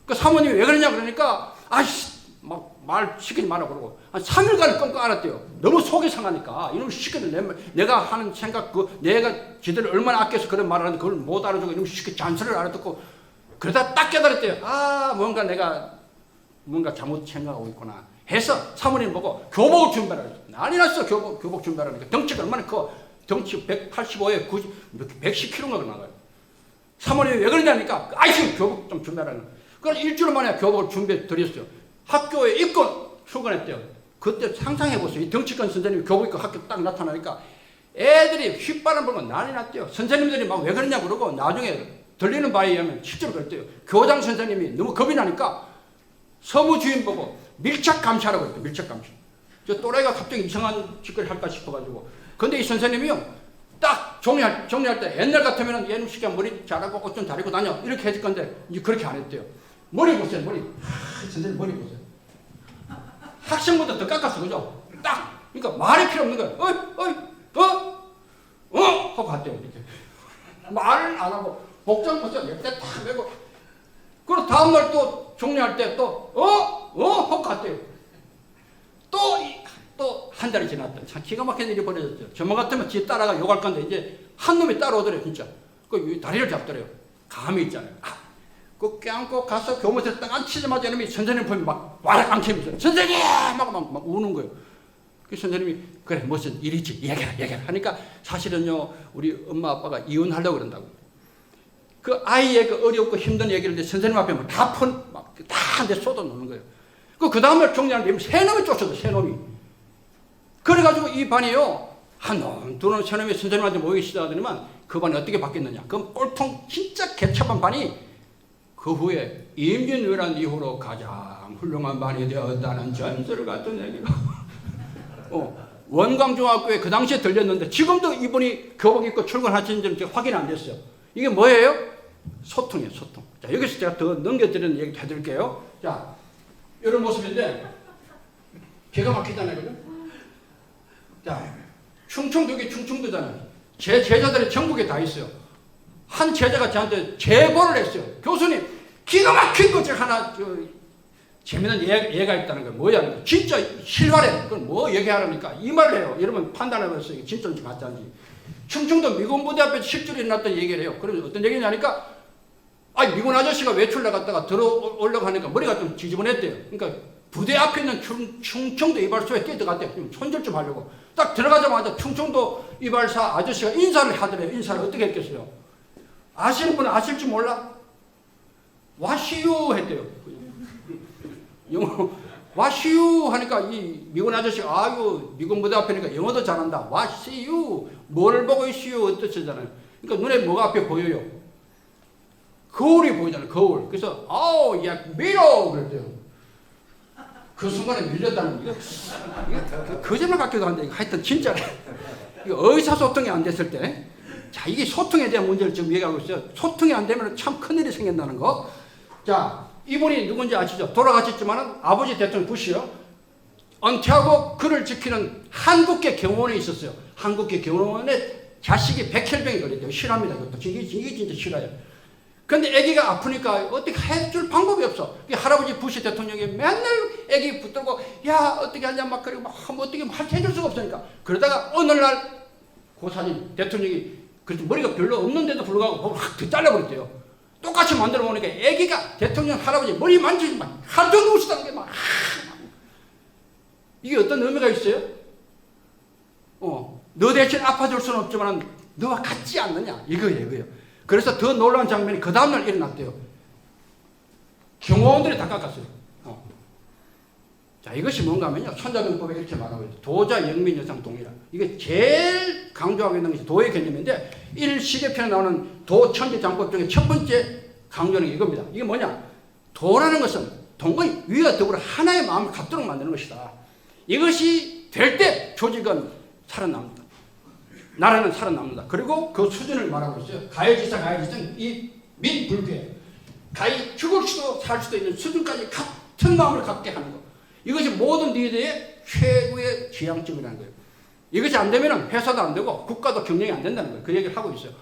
그 사모님이 왜 그러냐 그러니까 아이씨 막 말 시키지 말라 그러고 한 3일간 끙끙 앓았대요. 너무 속이 상하니까 이놈 시키는 내가 하는 생각 내가 지들을 얼마나 아껴서 그런 말을 하는데 그걸 못 알아주고 이놈 시키 잔소리를 알아듣고 그러다 딱 깨달았대요. 아 뭔가 내가 잘못 생각하고 있구나 해서 사모님 보고 교복을 준비하라 그랬어요. 난리 났어. 교복 준비하라니까. 덩치가 얼마나 커. 덩치 185에 90, 110kg가 나가요. 사모님이 왜 그러냐니까 아이씨 교복 좀 준비하라는 거예요. 그래서 일주일 만에 교복을 준비해 드렸어요. 학교에 입고 출근했대요. 그때 상상해보세요. 이 덩치큰 선생님이 교복 입고 학교 딱 나타나니까 애들이 휘바람 불고 난리 났대요. 선생님들이 막 왜 그러냐 그러고 나중에 들리는 바에 의하면 실제로 그랬대요. 교장 선생님이 너무 겁이 나니까 서무주임 보고 밀착 감시하라고 그랬대요. 밀착 감시. 저 또라이가 갑자기 이상한 짓거리 할까 싶어가지고. 근데 이 선생님이요. 딱 정리할 때 옛날 같으면 얘는 시켜 머리 자라고 옷 좀 다리고 다녀. 이렇게 해줄 건데 이제 그렇게 안 했대요. 머리 보세요. 머리. 선생님 머리 보세요. 학생보다 더 깎았어. 그죠? 딱. 그러니까 말이 필요 없는 거예요. 하고 갔대요. 이렇게. 말을 안 하고 복장 보세요. 옆에 딱 메고. 그리고 다음날 또 정리할 때 또 하고 갔대요. 또 한 달이 지났다. 참 기가 막힌 일이 벌어졌죠. 저만 같으면 지 따라가 욕할 건데 이제 한 놈이 따라오더래요. 진짜. 그 다리를 잡더래요. 감이 있잖아요. 그 껴안고 가서 교무실에 딱 앉히자마자 이놈이 선생님 보면 막 와락 앙치면서 선생님! 막 우는 거예요. 그 선생님이 그래 무슨 일이지 얘기해라 하니까 사실은요 우리 엄마 아빠가 이혼하려고 그런다고. 그 아이의 그 어렵고 힘든 얘기를 선생님 앞에 다한대 쏟아놓는 거예요. 그 다음날 정리하는데 세 놈이 쫓아서 세 놈이. 그래가지고 이 반이요 한 놈, 두 놈, 세 놈이 선생님한테 모이기 시작하더니만 그 반이 어떻게 바뀌었느냐. 그 꼴통 진짜 개첩한 반이 그 후에 임진왜란 이후로 가장 훌륭한 반이 되었다는 전설 같은 얘기가 원광중학교에 그 당시에 들렸는데 지금도 이분이 교복 입고 출근하시는지 확인 안 됐어요. 이게 뭐예요? 소통이에요. 소통. 자 여기서 제가 더 넘겨드리는 얘기 해드릴게요. 자 이런 모습인데 기가 막히잖아요. 그죠? 자 충청도 이게 충청도잖아요. 제 제자들이 전국에 다 있어요. 한 제자가 저한테 제보를 했어요. 교수님 기가 막힌 거 제가 하나 재미있는 예가 있다는 거예요. 뭐야? 진짜 실화래. 그건 뭐 얘기하랍니까? 이 말을 해요. 여러분 판단해보세요. 이게 진짜인지 가짜인지. 충청도 미군부대 앞에 실제로 일어났던 얘기를 해요. 그래서 어떤 얘기냐니까 미군 아저씨가 외출 나갔다가 들어오려고 하니까 머리가 좀 지저분했대요. 그러니까 부대 앞에 있는 충청도 이발소에 뛰어들어갔대요. 손절 좀 하려고. 딱 들어가자마자 충청도 이발사 아저씨가 인사를 하더래요. 인사를 어떻게 했겠어요? 아시는 분은 아실지 몰라? 와시유 했대요. 영어 와시유 하니까 이 미군 아저씨가 아유 미군 부대 앞이니까 영어도 잘한다. 와시유 뭘 보고 있시유 어떠시잖아요. 그러니까 눈에 뭐가 앞에 보여요? 거울이 보이잖아요. 거울. 그래서 아우 야 미러 그랬대요. 그 순간에 밀렸다는 이거 거짓말 같기도 한데 하여튼 진짜 의사소통이 안 됐을 때 자 이게 소통에 대한 문제를 지금 얘기하고 있어요. 소통이 안 되면 참 큰일이 생긴다는 거. 자 이분이 누군지 아시죠? 돌아가셨지만 아버지 대통령 부시요. 은퇴하고 그를 지키는 한국계 경호원이 있었어요. 한국계 경호원에 자식이 백혈병이 걸렸대요. 실화입니다. 이것도 이게 진짜 실화예요. 근데 아기가 아프니까 어떻게 해줄 방법이 없어. 할아버지 부시 대통령이 맨날 아기 붙들고 야 어떻게 하냐 막 그리고 막 어떻게 해줄 수가 없으니까 그러다가 어느 날 고사님 대통령이 그래도 머리가 별로 없는데도 불구하고 확 잘라버렸대요. 똑같이 만들어 보니까 아기가 대통령 할아버지 머리 만지지 막 하루 종일 웃으다는 게 막 이게 어떤 의미가 있어요? 너 대신 아파줄 수는 없지만 너와 같지 않느냐 이거예요. 그래서 더 놀라운 장면이 그 다음날 일어났대요. 경호원들이 다 깎았어요. 자, 이것이 뭔가 하면요. 손자병법에 이렇게 말하고 있어요. 도자, 영민, 여상, 동일화. 이게 제일 강조하고 있는 것이 도의 개념인데 1시계편에 나오는 도천지장법 중에 첫 번째 강조하는 게 이겁니다. 이게 뭐냐? 도라는 것은 동의, 위와 더불어 하나의 마음을 갖도록 만드는 것이다. 이것이 될 때 조직은 살아납니다. 나라는 살아납니다. 그리고 그 수준을 말하고 있어요. 가해지사, 이 민 불교예요. 가히 죽을 수도 살 수도 있는 수준까지 같은 마음을 갖게 하는 것. 이것이 모든 리더의 최고의 지향점이라는 거예요. 이것이 안 되면 회사도 안 되고 국가도 경영이 안 된다는 거예요. 그 얘기를 하고 있어요.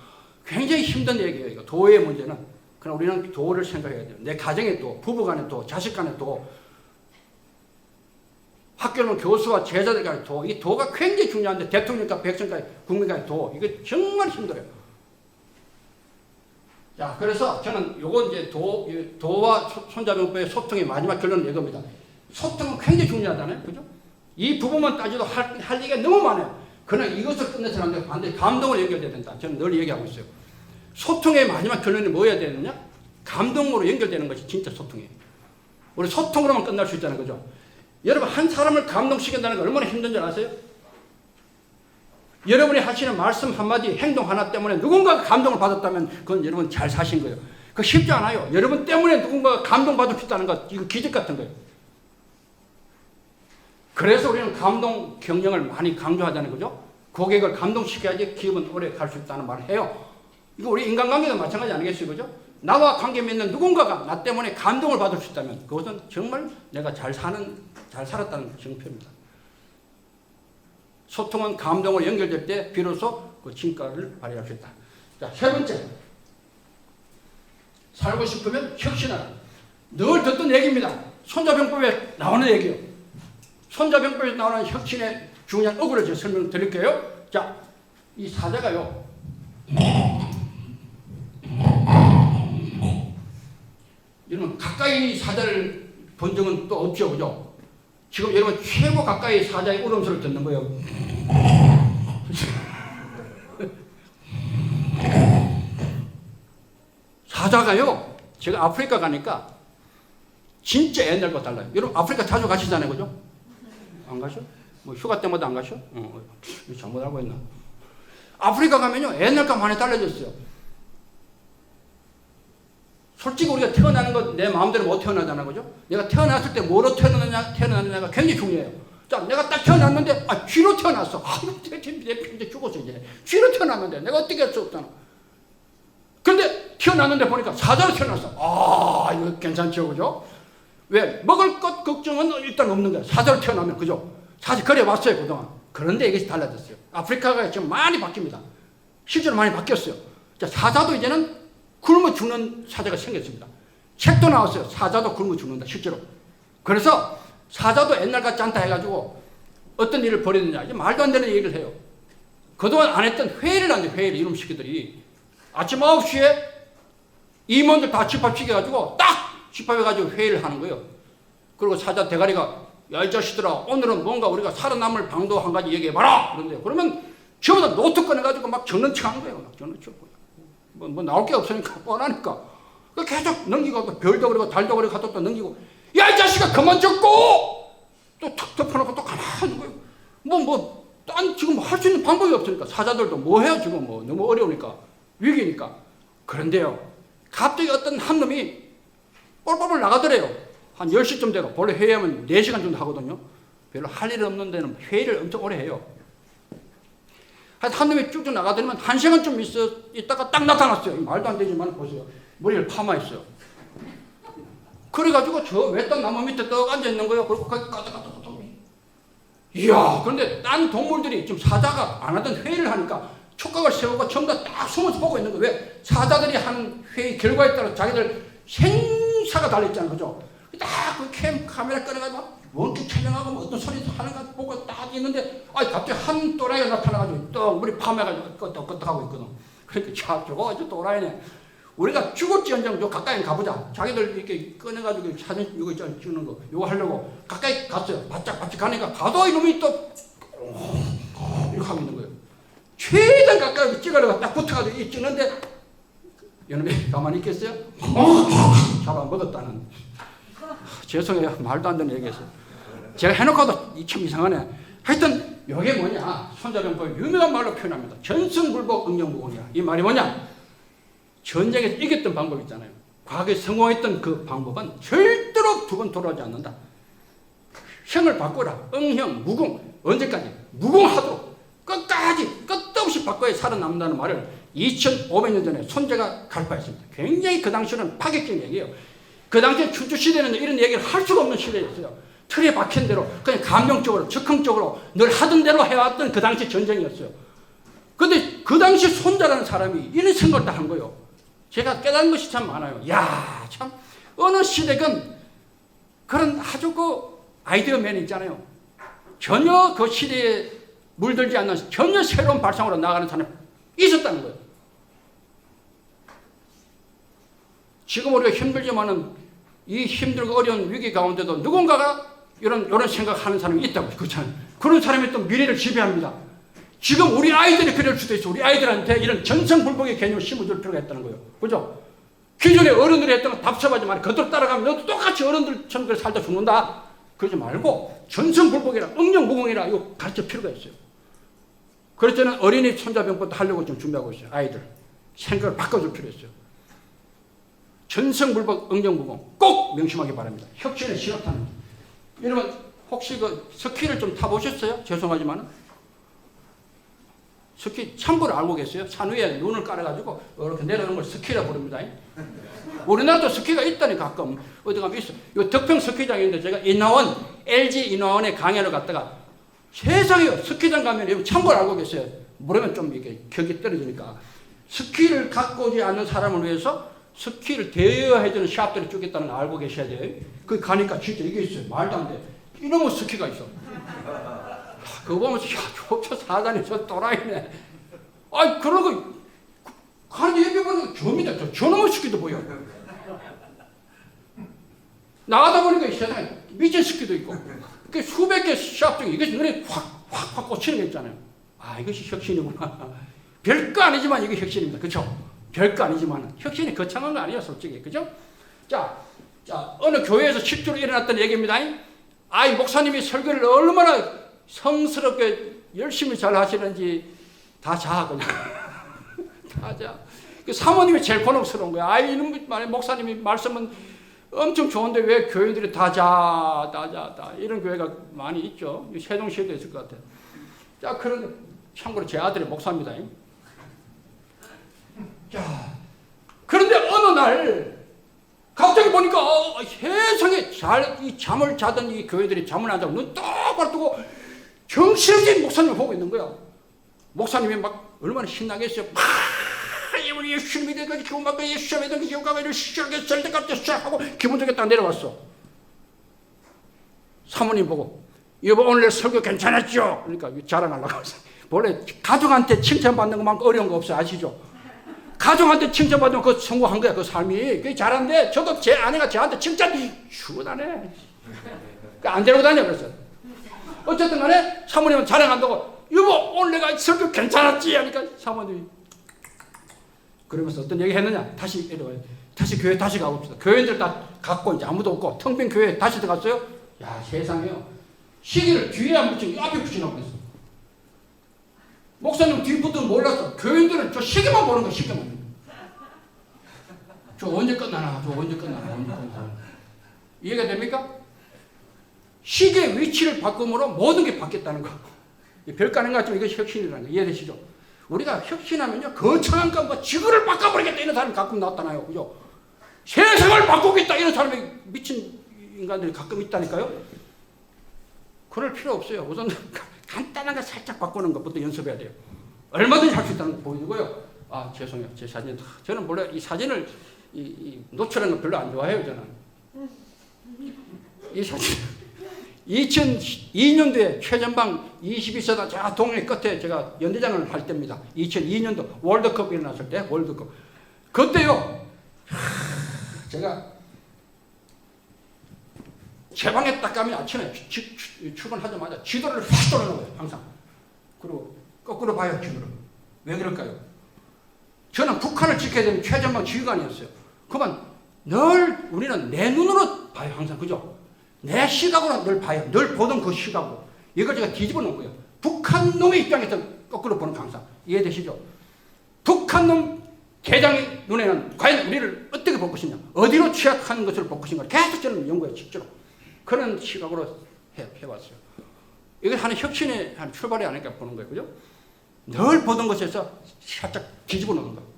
굉장히 힘든 얘기예요. 이거 도의 문제는. 그러나 우리는 도를 생각해야 돼요. 내 가정의 도, 부부 간의 도, 자식 간의 도, 학교는 교수와 제자들 간의 도. 이 도가 굉장히 중요한데 대통령과 백성까지 국민 간의 도. 이거 정말 힘들어요. 자, 그래서 저는 요거 이제 도와 손자병법의 소통의 마지막 결론은 이겁니다. 소통은 굉장히 중요하잖아요. 그죠? 이 부분만 따져도 할 얘기가 너무 많아요. 그러나 이것을 끝내서는 안 되고 반드시 감동을 연결해야 된다. 저는 늘 얘기하고 있어요. 소통의 마지막 결론이 뭐여야 되느냐? 감동으로 연결되는 것이 진짜 소통이에요. 우리 소통으로만 끝날 수 있잖아요. 그죠? 여러분, 한 사람을 감동시킨다는 게 얼마나 힘든 줄 아세요? 여러분이 하시는 말씀 한마디, 행동 하나 때문에 누군가가 감동을 받았다면 그건 여러분 잘 사신 거예요. 그거 쉽지 않아요. 여러분 때문에 누군가가 감동받을 수 있다는 것, 이거 기적 같은 거예요. 그래서 우리는 감동 경영을 많이 강조하자는 거죠. 고객을 감동시켜야지 기업은 오래 갈 수 있다는 말을 해요. 이거 우리 인간관계도 마찬가지 아니겠어요? 그죠? 나와 관계 맺는 누군가가 나 때문에 감동을 받을 수 있다면 그것은 정말 내가 잘 살았다는 증표입니다. 소통은 감동으로 연결될 때 비로소 그 진가를 발휘할 수 있다. 자, 세 번째. 살고 싶으면 혁신하라. 늘 듣던 얘기입니다. 손자병법에 나오는 얘기요. 손자병법에 나오는 혁신의 중요한 어구를 제가 설명드릴게요. 자, 이 사자가요. 여러분, 가까이 사자를 본 적은 또 없죠, 그죠? 지금 여러분 최고 가까이 사자의 울음소리를 듣는 거예요. 사자가요, 제가 아프리카 가니까 진짜 옛날과 달라요. 여러분 아프리카 자주 가시잖아요, 그죠? 안 가셔? 뭐 휴가 때마다 안 가셔? 잘못 알고 있나? 아프리카 가면요, 옛날과 많이 달라졌어요. 솔직히 우리가 태어나는 거 내 마음대로 못 태어나잖아, 그죠? 내가 태어났을 때 뭐로 태어났느냐가 굉장히 중요해요. 자, 내가 딱 태어났는데, 쥐로 태어났어. 내 편제 죽었어, 이제. 쥐로 태어났는데, 내가 어떻게 할 수 없잖아. 근데 태어났는데 보니까 사자로 태어났어. 이거 괜찮죠, 그죠? 왜? 먹을 것 걱정은 일단 없는 거야. 사자로 태어나면, 그죠? 사실 그래 왔어요, 그동안. 그런데 이것이 달라졌어요. 아프리카가 지금 많이 바뀝니다. 실제로 많이 바뀌었어요. 자, 사자도 이제는 굶어 죽는 사자가 생겼습니다. 책도 나왔어요. 사자도 굶어 죽는다, 실제로. 그래서 사자도 옛날 같지 않다 해가지고 어떤 일을 벌였느냐. 이제 말도 안 되는 얘기를 해요. 그동안 안 했던 회의를 한대, 회의를. 이놈 새끼들이. 아침 9시에 임원들 다 집합시켜가지고 딱 집합해가지고 회의를 하는 거예요. 그리고 사자 대가리가, 야, 이 자식들아, 오늘은 뭔가 우리가 살아남을 방도 한 가지 얘기해봐라. 그런데요. 그러면 전부 다 노트 꺼내가지고 막 적는 척 하는 거예요. 막 적는 척. 뭐 나올 게 없으니까 뻔하니까. 계속 넘기고 별도 그리고 달도 그리고 갖다 또 넘기고, 야, 이 자식아 그만 적고 또 탁 덮어놓고 또 가만히 있는 거예요. 딴 지금 할 수 있는 방법이 없으니까 사자들도 뭐 해요 지금 뭐 너무 어려우니까 위기니까. 그런데요, 갑자기 어떤 한 놈이 뻘뻘 나가더래요. 한 10시쯤 되고, 원래 회의하면 4시간 정도 하거든요. 별로 할 일 없는 데는 회의를 엄청 오래 해요. 한 놈이 쭉쭉 나가더니만 1시간쯤 있다가 딱 나타났어요. 말도 안 되지만 보세요. 머리를 파마했어요. 그래가지고 저 외딴 나무 밑에 떡 앉아있는 거예요. 그리고 거기 까딱까딱. 이야, 그런데 딴 동물들이 지금 사자가 안 하던 회의를 하니까 촉각을 세우고 전부 다 딱 숨어서 보고 있는 거예요. 왜? 사자들이 한 회의 결과에 따라 자기들 생사가 달려있잖아요. 그죠? 딱 그 카메라 꺼내가지고 원격 촬영하고 뭐 어떤 소리 하는가 보고 딱 있는데, 갑자기 한 또라이가 나타나가지고 떡 머리 파매가지고 끄떡끄떡하고 있거든. 그러니까 참 저거 아주 또라이네. 우리가 죽을지언정 저 가까이 가보자. 자기들 이렇게 꺼내가지고 사진 이거 있잖아, 찍는 거 이거 하려고 가까이 갔어요. 바짝바짝 가니까 가도 이놈이 또 이렇게 하고 있는 거예요. 최대한 가까이 찍으려고 딱 붙어가지고 찍는데 이놈이 가만히 있겠어요? 잡아먹었다는. 죄송해요. 말도 안 되는 얘기했어요. 제가 해놓고도 참 이상하네. 하여튼 이게 뭐냐, 손자병법의 유명한 말로 표현합니다. 전승불복 응용무공이야. 이 말이 뭐냐, 전쟁에서 이겼던 방법 있잖아요. 과거에 성공했던 그 방법은 절대로 두 번 돌아오지 않는다. 형을 바꾸라. 응형, 무공. 언제까지? 무공하도록 끝까지 끝없이 바꿔야 살아남는다는 말을 2500년 전에 손재가 갈파했습니다. 굉장히 그 당시는 파격적인 얘기예요. 그 당시에 춘추시대는 이런 얘기를 할 수가 없는 시대였어요. 틀에 박힌 대로 그냥 감정적으로 즉흥적으로 늘 하던 대로 해왔던 그 당시 전쟁이었어요. 근데 그 당시 손자라는 사람이 이런 생각을 다 한 거예요. 제가 깨달은 것이 참 많아요. 야, 참 어느 시대건 그런 아주 그 아이디어맨 있잖아요. 전혀 그 시대에 물들지 않는 전혀 새로운 발상으로 나가는 사람이 있었다는 거예요. 지금 우리가 힘들지만은 이 힘들고 어려운 위기 가운데도 누군가가 이런 생각하는 사람이 있다고. 그렇잖아요. 그런 사람이 또 미래를 지배합니다. 지금 우리 아이들이 그럴 수도 있어. 우리 아이들한테 이런 전성불복의 개념을 심어줄 필요가 있다는 거예요. 그죠? 기존에 어른들이 했던 건 답답하지만 그대로 따라가면 너도 똑같이 어른들처럼 살다 죽는다. 그러지 말고 전성불복이라 응용무공이라 이거 가르칠 필요가 있어요. 그래서 저는 어린이 손자병부터 하려고 좀 준비하고 있어요. 아이들. 생각을 바꿔줄 필요 있어요. 전성불복 응용무공 꼭 명심하기 바랍니다. 혁신의 신호탄. 여러분 혹시 그 스키를 좀 타보셨어요? 죄송하지만 스키 참고로 알고 계세요? 산 위에 눈을 깔아가지고 이렇게 내려오는 걸 스키라 부릅니다. 우리나라도 스키가 있다니 가끔 어디 가면 있어. 요 덕평 스키장인데 제가 LG 인하원에 강연을 갔다가 세상에 스키장 가면 참고로 알고 계세요. 모르면 좀 이렇게 격이 떨어지니까 스키를 갖고 오지 않는 사람을 위해서 스키를 대여해주는 샵들이 쭉 있다는 거 알고 계셔야 돼요. 거기 가니까 진짜 이게 있어요. 말도 안 돼. 이놈의 스키가 있어. 그거 보면서 야, 저 사단이 저 또라이네. 아이 그런 거 가는데 옆에 보니까 저입니다. 저놈의 스키도 보여. 나가다 보니까 이 세상에 미친 스키도 있고 그 수백 개 샵 중에 이것이 눈에 확 꽂히는 게 있잖아요. 아 이것이 혁신이구나. 별거 아니지만 이게 혁신입니다. 그렇죠? 별거 아니지만 혁신이 거창한 거 아니에요, 솔직히. 그죠? 자, 어느 교회에서 실제로 일어났던 얘기입니다. 아이, 목사님이 설교를 얼마나 성스럽게 열심히 잘 하시는지 다 자, 그냥. 다 자. 그 사모님이 제일 곤혹스러운 거야. 아이, 이놈 목사님이 말씀은 엄청 좋은데 왜 교인들이 다 자. 이런 교회가 많이 있죠. 세종시에도 있을 것 같아요. 자, 그런, 참고로 제 아들이 목사입니다. 자, 그런데 어느 날 갑자기 보니까 세상에 이 잠을 자던 이 교회들이 잠을 안 자고 눈 똑바로 뜨고 정신없이 목사님을 보고 있는 거야. 목사님이 막 얼마나 신나겠어요. 우리 예수님이 되까지 기운받고 예수님이 되까지 기운받고 시작했을 때까지 시작하고 기분 좋게 딱 내려왔어. 사모님 보고 여보 오늘 설교 괜찮았죠? 그러니까 자랑하려고 했어. 원래 가족한테 칭찬받는 것만큼 어려운 거 없어요. 아시죠? 가족한테 칭찬받으면 그거 성공한 거야. 그 삶이. 그게 잘한데 저도 제 아내가 저한테 칭찬 주다네. 안 데리고 다녀 그랬어. 어쨌든 간에 사모님은 자랑한다고 여보 오늘 내가 설교 괜찮았지? 하니까 사모님이 그러면서 어떤 얘기 했느냐. 다시 교회 다시 가봅시다. 교회들 다 갔고 이제 아무도 없고 텅 빈 교회 다시 들어갔어요. 야 세상에요. 시계를 뒤에 안 붙이고 앞에 붙이라고 그랬어. 목사님 뒤부터 몰랐어. 교인들은 저 시계만 보는 거야, 시계만. 저 언제 끝나나. 이해가 됩니까? 시계 위치를 바꿈으로 모든 게 바뀌었다는 거. 별거 아닌 것 같지만 이것이 혁신이라는 거. 이해되시죠? 우리가 혁신하면요, 거창한 거, 지구를 바꿔버리겠다 이런 사람이 가끔 나타나요. 그죠? 세상을 바꾸겠다 이런 사람이 미친 인간들이 가끔 있다니까요. 그럴 필요 없어요. 우선 간단한 거 살짝 바꾸는 것부터 연습해야 돼요. 얼마든지 할 수 있다는 거 보이고요. 아 죄송해요. 제 사진 저는 원래 이 사진을 노출하는 거 별로 안 좋아해요. 저는 이 사진 2002년도에 최전방 22세다 저 동네 끝에 제가 연대장을 할 때입니다. 2002년도 월드컵 일어났을 때 월드컵 그때요. 제가 제 방에 딱 가면 아침에 출근하자마자 지도를 확 돌아놓은 거예요. 항상. 그리고 거꾸로 봐요. 지도를. 왜 그럴까요? 저는 북한을 지켜야 되는 최전방 지휘관이었어요. 그러면 늘 우리는 내 눈으로 봐요. 항상. 그죠? 내 시각으로 늘 봐요. 늘 보던 그 시각으로. 이걸 제가 뒤집어 놓은 거예요. 북한 놈의 입장에서 거꾸로 보는 거 항상. 이해되시죠? 북한 놈 대장의 눈에는 과연 우리를 어떻게 볼 것이냐. 어디로 취약한 것을 볼 것인가. 계속 저는 연구해요. 실제로. 그런 시각으로 해왔어요. 이걸 하는 혁신의 한 출발이 아닐까 보는 거예요. 그죠? 늘 보던 것에서 살짝 뒤집어 놓는 거예요.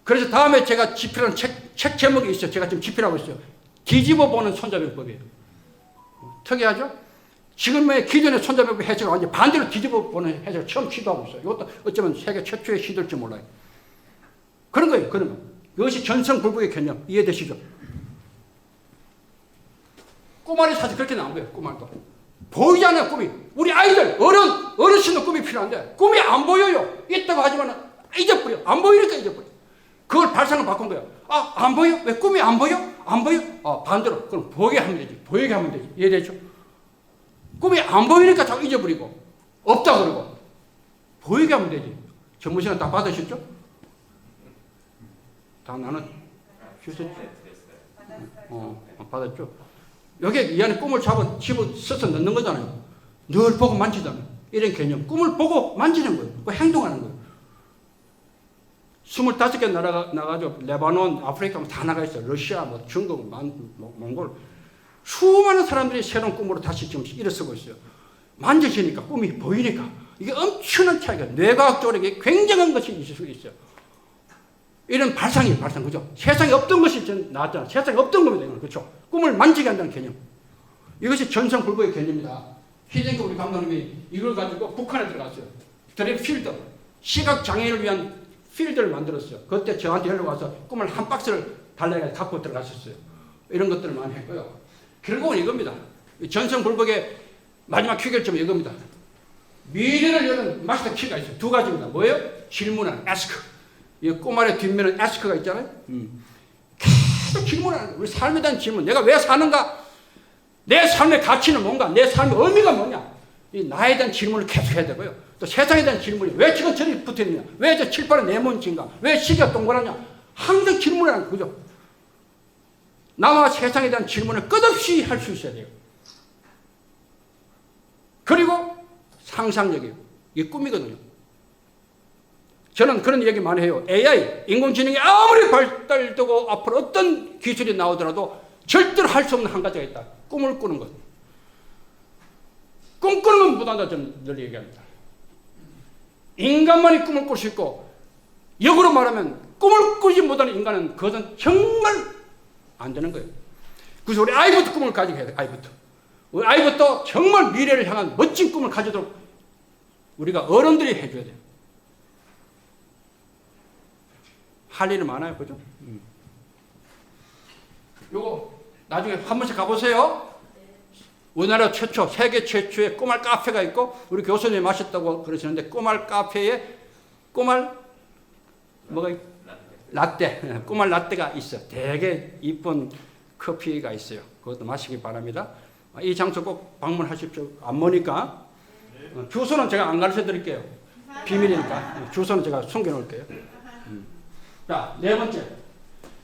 그래서 다음에 제가 집필하는 책 제목이 있어요. 제가 지금 집필하고 있어요. 뒤집어 보는 손잡이법이에요. 특이하죠? 지금의 기존의 손잡이법 해석을 완전 반대로 뒤집어 보는 해석을 처음 시도하고 있어요. 이것도 어쩌면 세계 최초의 시도일지 몰라요. 그런 거예요. 그런 거. 이것이 전성불복의 개념. 이해되시죠? 꼬마리 사실 그렇게 나온 거예요. 꼬마리도. 보이잖아요. 꿈이. 우리 아이들, 어르신도 꿈이 필요한데 꿈이 안 보여요. 있다고 하지만 잊어버려. 안 보이니까 잊어버려. 그걸 발상을 바꾼 거예요. 아, 안 보여? 왜 꿈이 안 보여? 안 보여? 반대로. 그럼 보이게 하면 되지. 보이게 하면 되지. 이해되죠? 꿈이 안 보이니까 자꾸 잊어버리고 없다 그러고 보이게 하면 되지. 전문시간 다 받으셨죠? 다 나는 주셨죠? 받았죠? 여기에 이 안에 꿈을 집어 써서 넣는 거잖아요. 늘 보고 만지잖아요. 이런 개념. 꿈을 보고 만지는 거예요. 그 행동하는 거예요. 25개 나라가 나가죠. 레바논, 아프리카 다 나가 있어요. 러시아, 중국, 몽골. 수많은 사람들이 새로운 꿈으로 다시 지금 일어서고 있어요. 만져지니까, 꿈이 보이니까. 이게 엄청난 차이가, 뇌과학적으로 이게 굉장한 것이 있을 수 있어요. 이런 발상이에요, 발상. 그죠? 세상에 없던 것이 나왔잖아요. 세상에 없던 겁니다. 그렇죠? 꿈을 만지게 한다는 개념. 이것이 전성불복의 개념입니다. 히딩크 우리 감독님이 이걸 가지고 북한에 들어갔어요. 드립 필드. 시각장애인을 위한 필드를 만들었어요. 그때 저한테 연락 와서 꿈을 한 박스를 달라고 갖고 들어갔었어요. 이런 것들을 많이 했고요. 결국은 이겁니다. 전성불복의 마지막 퀴결점은 이겁니다. 미래를 여는 마스터 키가 있어요. 두 가지입니다. 뭐예요? 질문하는 ask. 이 꼬마의 뒷면에 ask가 있잖아요. 계속 질문하는 거예요. 우리 삶에 대한 질문. 내가 왜 사는가? 내 삶의 가치는 뭔가? 내 삶의 의미가 뭐냐? 이 나에 대한 질문을 계속 해야 되고요. 또 세상에 대한 질문이 왜 지금 저리 붙어 있느냐? 왜 저 칠판에 네모인가? 왜 시계가 동그라냐? 항상 질문하는 거죠. 나와 세상에 대한 질문을 끝없이 할 수 있어야 돼요. 그리고 상상력이에요. 이게 꿈이거든요. 저는 그런 얘기 많이 해요. AI, 인공지능이 아무리 발달되고 앞으로 어떤 기술이 나오더라도 절대로 할 수 없는 한 가지가 있다. 꿈을 꾸는 것. 꿈꾸는 건 못한다 저는 늘 얘기합니다. 인간만이 꿈을 꿀 수 있고 역으로 말하면 꿈을 꾸지 못하는 인간은 그것은 정말 안 되는 거예요. 그래서 우리 아이부터 꿈을 가지게 해야 돼요. 아이부터. 우리 아이부터 정말 미래를 향한 멋진 꿈을 가지도록 우리가 어른들이 해줘야 돼요. 할 일이 많아요. 그죠? 요거 나중에 한 번씩 가보세요. 우리나라 최초, 세계 최초의 꼬말 카페가 있고 우리 교수님이 마셨다고 그러시는데 꼬말 카페에 꼬말 뭐가 라떼, 꼬말 라떼가 있어. 되게 이쁜 커피가 있어요. 그것도 마시기 바랍니다. 이 장소 꼭 방문하십시오. 안 머니까. 주소는 제가 안 가르쳐 드릴게요. 비밀이니까. 주소는 제가 숨겨 놓을게요. 자, 네 번째.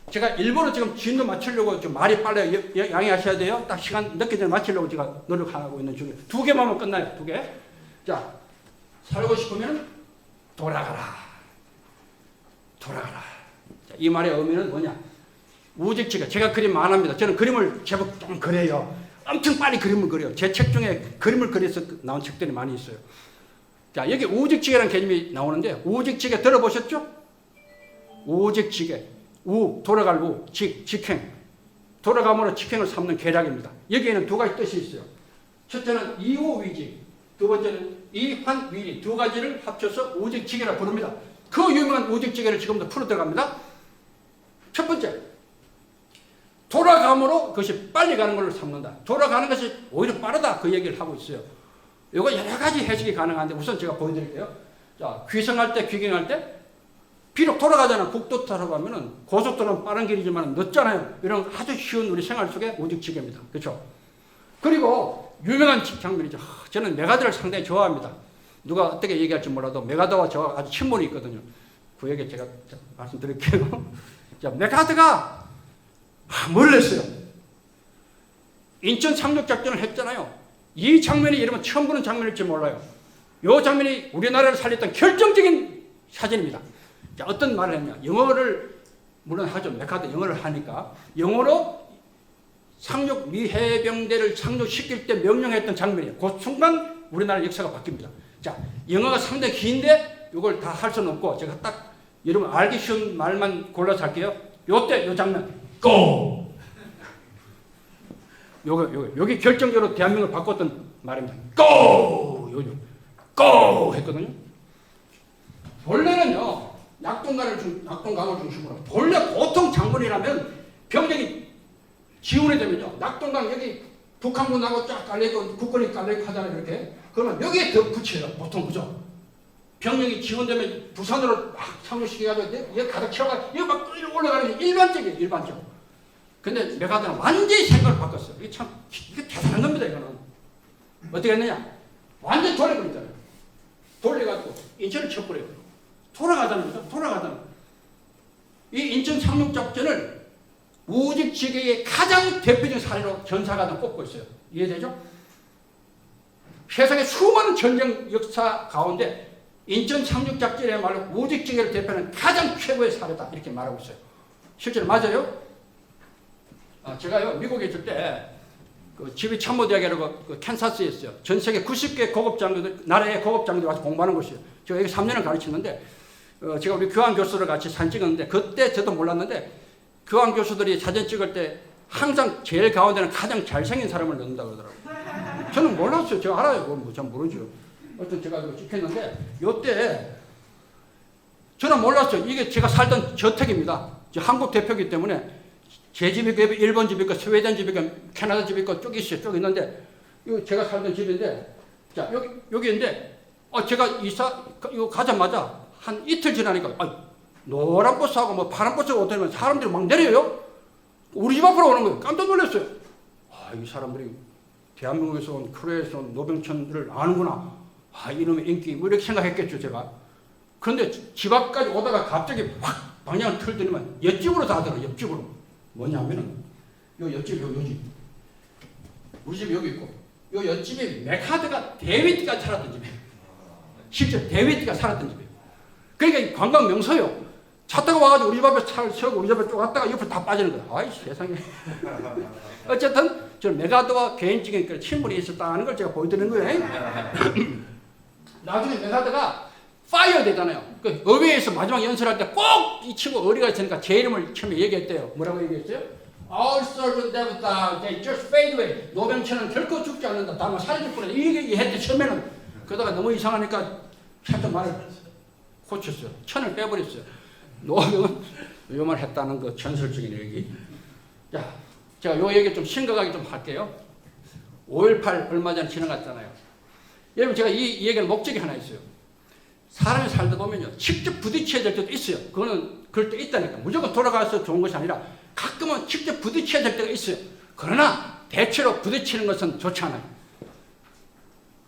제가 일부러 지금 진도 맞추려고 좀 말이 빨라요. 양해하셔야 돼요. 딱 시간 늦기 전에 맞추려고 제가 노력하고 있는 중이에요. 2개만 하면 끝나요. 2개. 자, 살고 싶으면 돌아가라. 돌아가라. 자, 이 말의 의미는 뭐냐? 우직지가 제가 그림 많합니다. 저는 그림을 제법 좀 그려요. 엄청 빨리 그림을 그려요. 제 책 중에 그림을 그려서 나온 책들이 많이 있어요. 자, 여기 우직지게라는 개념이 나오는데 우직지게 들어보셨죠? 우직지게. 돌아갈 우, 직행. 돌아감으로 직행을 삼는 계략입니다. 여기에는 두 가지 뜻이 있어요. 첫째는 이호위직, 두 번째는 이환위리. 두 가지를 합쳐서 우직지계라 부릅니다. 그 유명한 우직지계를 지금도 풀어 들어갑니다. 첫 번째, 돌아감으로 그것이 빨리 가는 걸로 삼는다. 돌아가는 것이 오히려 빠르다. 그 얘기를 하고 있어요. 이거 여러 가지 해석이 가능한데 우선 제가 보여드릴게요. 자, 귀성할 때, 귀경할 때 비록 돌아가잖아. 국도 타러 가면은 고속도로는 빠른 길이지만 늦잖아요. 이런 아주 쉬운 우리 생활 속의 우직지계입니다. 그렇죠? 그리고 유명한 장면이죠. 저는 메가더를 상당히 좋아합니다. 누가 어떻게 얘기할지 몰라도 메가더와 저와 아주 친분이 있거든요. 그 얘기 제가 말씀드릴게요. 자, 메가더가 뭘 냈어요? 인천 상륙작전을 했잖아요. 이 장면이 여러분 처음 보는 장면일지 몰라요. 이 장면이 우리나라를 살렸던 결정적인 사진입니다. 자, 어떤 말을 했냐? 영어를 물론 하죠. 메가더 영어를 하니까 영어로 상륙 미 해병대를 상륙시킬 때 명령했던 장면이에요. 그 순간 우리나라 역사가 바뀝니다. 자, 영어가 상당히 긴데 이걸 다 할 수는 없고 제가 딱 여러분 알기 쉬운 말만 골라서 할게요. 요때 요 장면 고! 요게 결정적으로 대한민국을 바꿨던 말입니다. 고! 요죠. 고! 했거든요. 본래는요, 낙동강을 중심으로, 본래 보통 장군이라면 병력이 지원이 되면요, 낙동강 여기 북한군하고 쫙 깔려있고 국군이 깔려있고 하잖아요, 이렇게. 그러면 여기에 더 붙여요, 보통, 그죠? 병력이 지원되면 부산으로 막 상륙시켜가지고 여기 가득 채워가지고 여기 막 올라가는 게 일반적이에요, 일반적. 근데 메가드는 완전히 생각을 바꿨어요. 이게 참, 이게 대단한 겁니다, 이거는. 어떻게 했느냐? 완전히 돌려버리잖아요. 돌려가지고 인천을 쳐버려요. 돌아가자는 거죠. 돌아가자는 거죠. 이 인천 상륙작전을 우직지계의 가장 대표적인 사례로 전사가는 꼽고 있어요. 이해되죠? 세상의 수많은 전쟁 역사 가운데 인천 상륙작전이야말로 우직지계를 대표하는 가장 최고의 사례다. 이렇게 말하고 있어요. 실제로 맞아요? 제가요, 미국에 있을 때 그 지휘 참모대학이라고 그 캔사스에 있어요. 전 세계 90개 고급 장교들, 나라의 고급 장교들 와서 공부하는 곳이에요. 제가 여기 3년을 가르치는데, 제가 우리 교환 교수를 같이 사진 찍었는데, 그때 저도 몰랐는데, 교환 교수들이 사진 찍을 때 항상 제일 가운데는 가장 잘생긴 사람을 넣는다고 그러더라고요. 저는 몰랐어요. 제가 알아요. 뭐 잘 모르죠. 어떤 제가 이거 찍혔는데, 요때 저는 몰랐어요. 이게 제가 살던 저택입니다. 한국 대표이기 때문에 제 집이 있고, 일본 집이 있고, 스웨덴 집이 있고, 캐나다 집이 있고, 쭉 있어요. 쭉 있는데, 이거 제가 살던 집인데, 자, 여기인데, 제가 이거 가자마자 한 이틀 지나니까, 노란 버스하고 뭐 파란 버스가 오더니만 사람들이 막 내려요. 우리 집 앞으로 오는 거예요. 깜짝 놀랐어요. 이 사람들이 대한민국에서 온, 크루에서 온 노병천들을 아는구나. 이놈의 인기, 뭐 이렇게 생각했겠죠, 제가. 그런데 집 앞까지 오다가 갑자기 확 방향을 틀더니만 옆집으로 가더라고요, 옆집으로. 뭐냐면은, 요 옆집, 요 집. 우리 집이 여기 있고, 요 옆집이 메카드가 데이비드가 살았던 집이에요. 실제 데이비드가 살았던 집이에요. 그러니까 관광 명소요. 차 타고 와가지고 우리 집 앞에 차를 세우고 우리 집 앞에 쭉 왔다가 옆으로 다 빠지는 거예요. 아이, 세상에. 어쨌든, 저는 메가드와 개인적인 그 친분이 있었다는 걸 제가 보여드리는 거예요. 나중에 메가드가 파이어 되잖아요. 그 의회에서 마지막 연설할 때 꼭 이 친구 어리가 있으니까 제 이름을 처음에 얘기했대요. 뭐라고 얘기했어요? All soldiers never die. They just fade away. 노병천은 결코 죽지 않는다. 다만 사라질 뿐이다. 이 얘기했대 처음에는. 그러다가 너무 이상하니까 살짝 말을 고쳤어요. 천을 빼버렸어요. 노병은 요 말 했다는 그 전설적인 얘기. 자, 제가 요 얘기 좀 심각하게 좀 할게요. 5.18 얼마 전에 지나갔잖아요. 여러분 제가 이 얘기는 목적이 하나 있어요. 사람이 살다 보면요, 직접 부딪혀야 될 때도 있어요. 그럴 때 있다니까. 무조건 돌아가서 좋은 것이 아니라 가끔은 직접 부딪혀야 될 때가 있어요. 그러나 대체로 부딪히는 것은 좋지 않아요.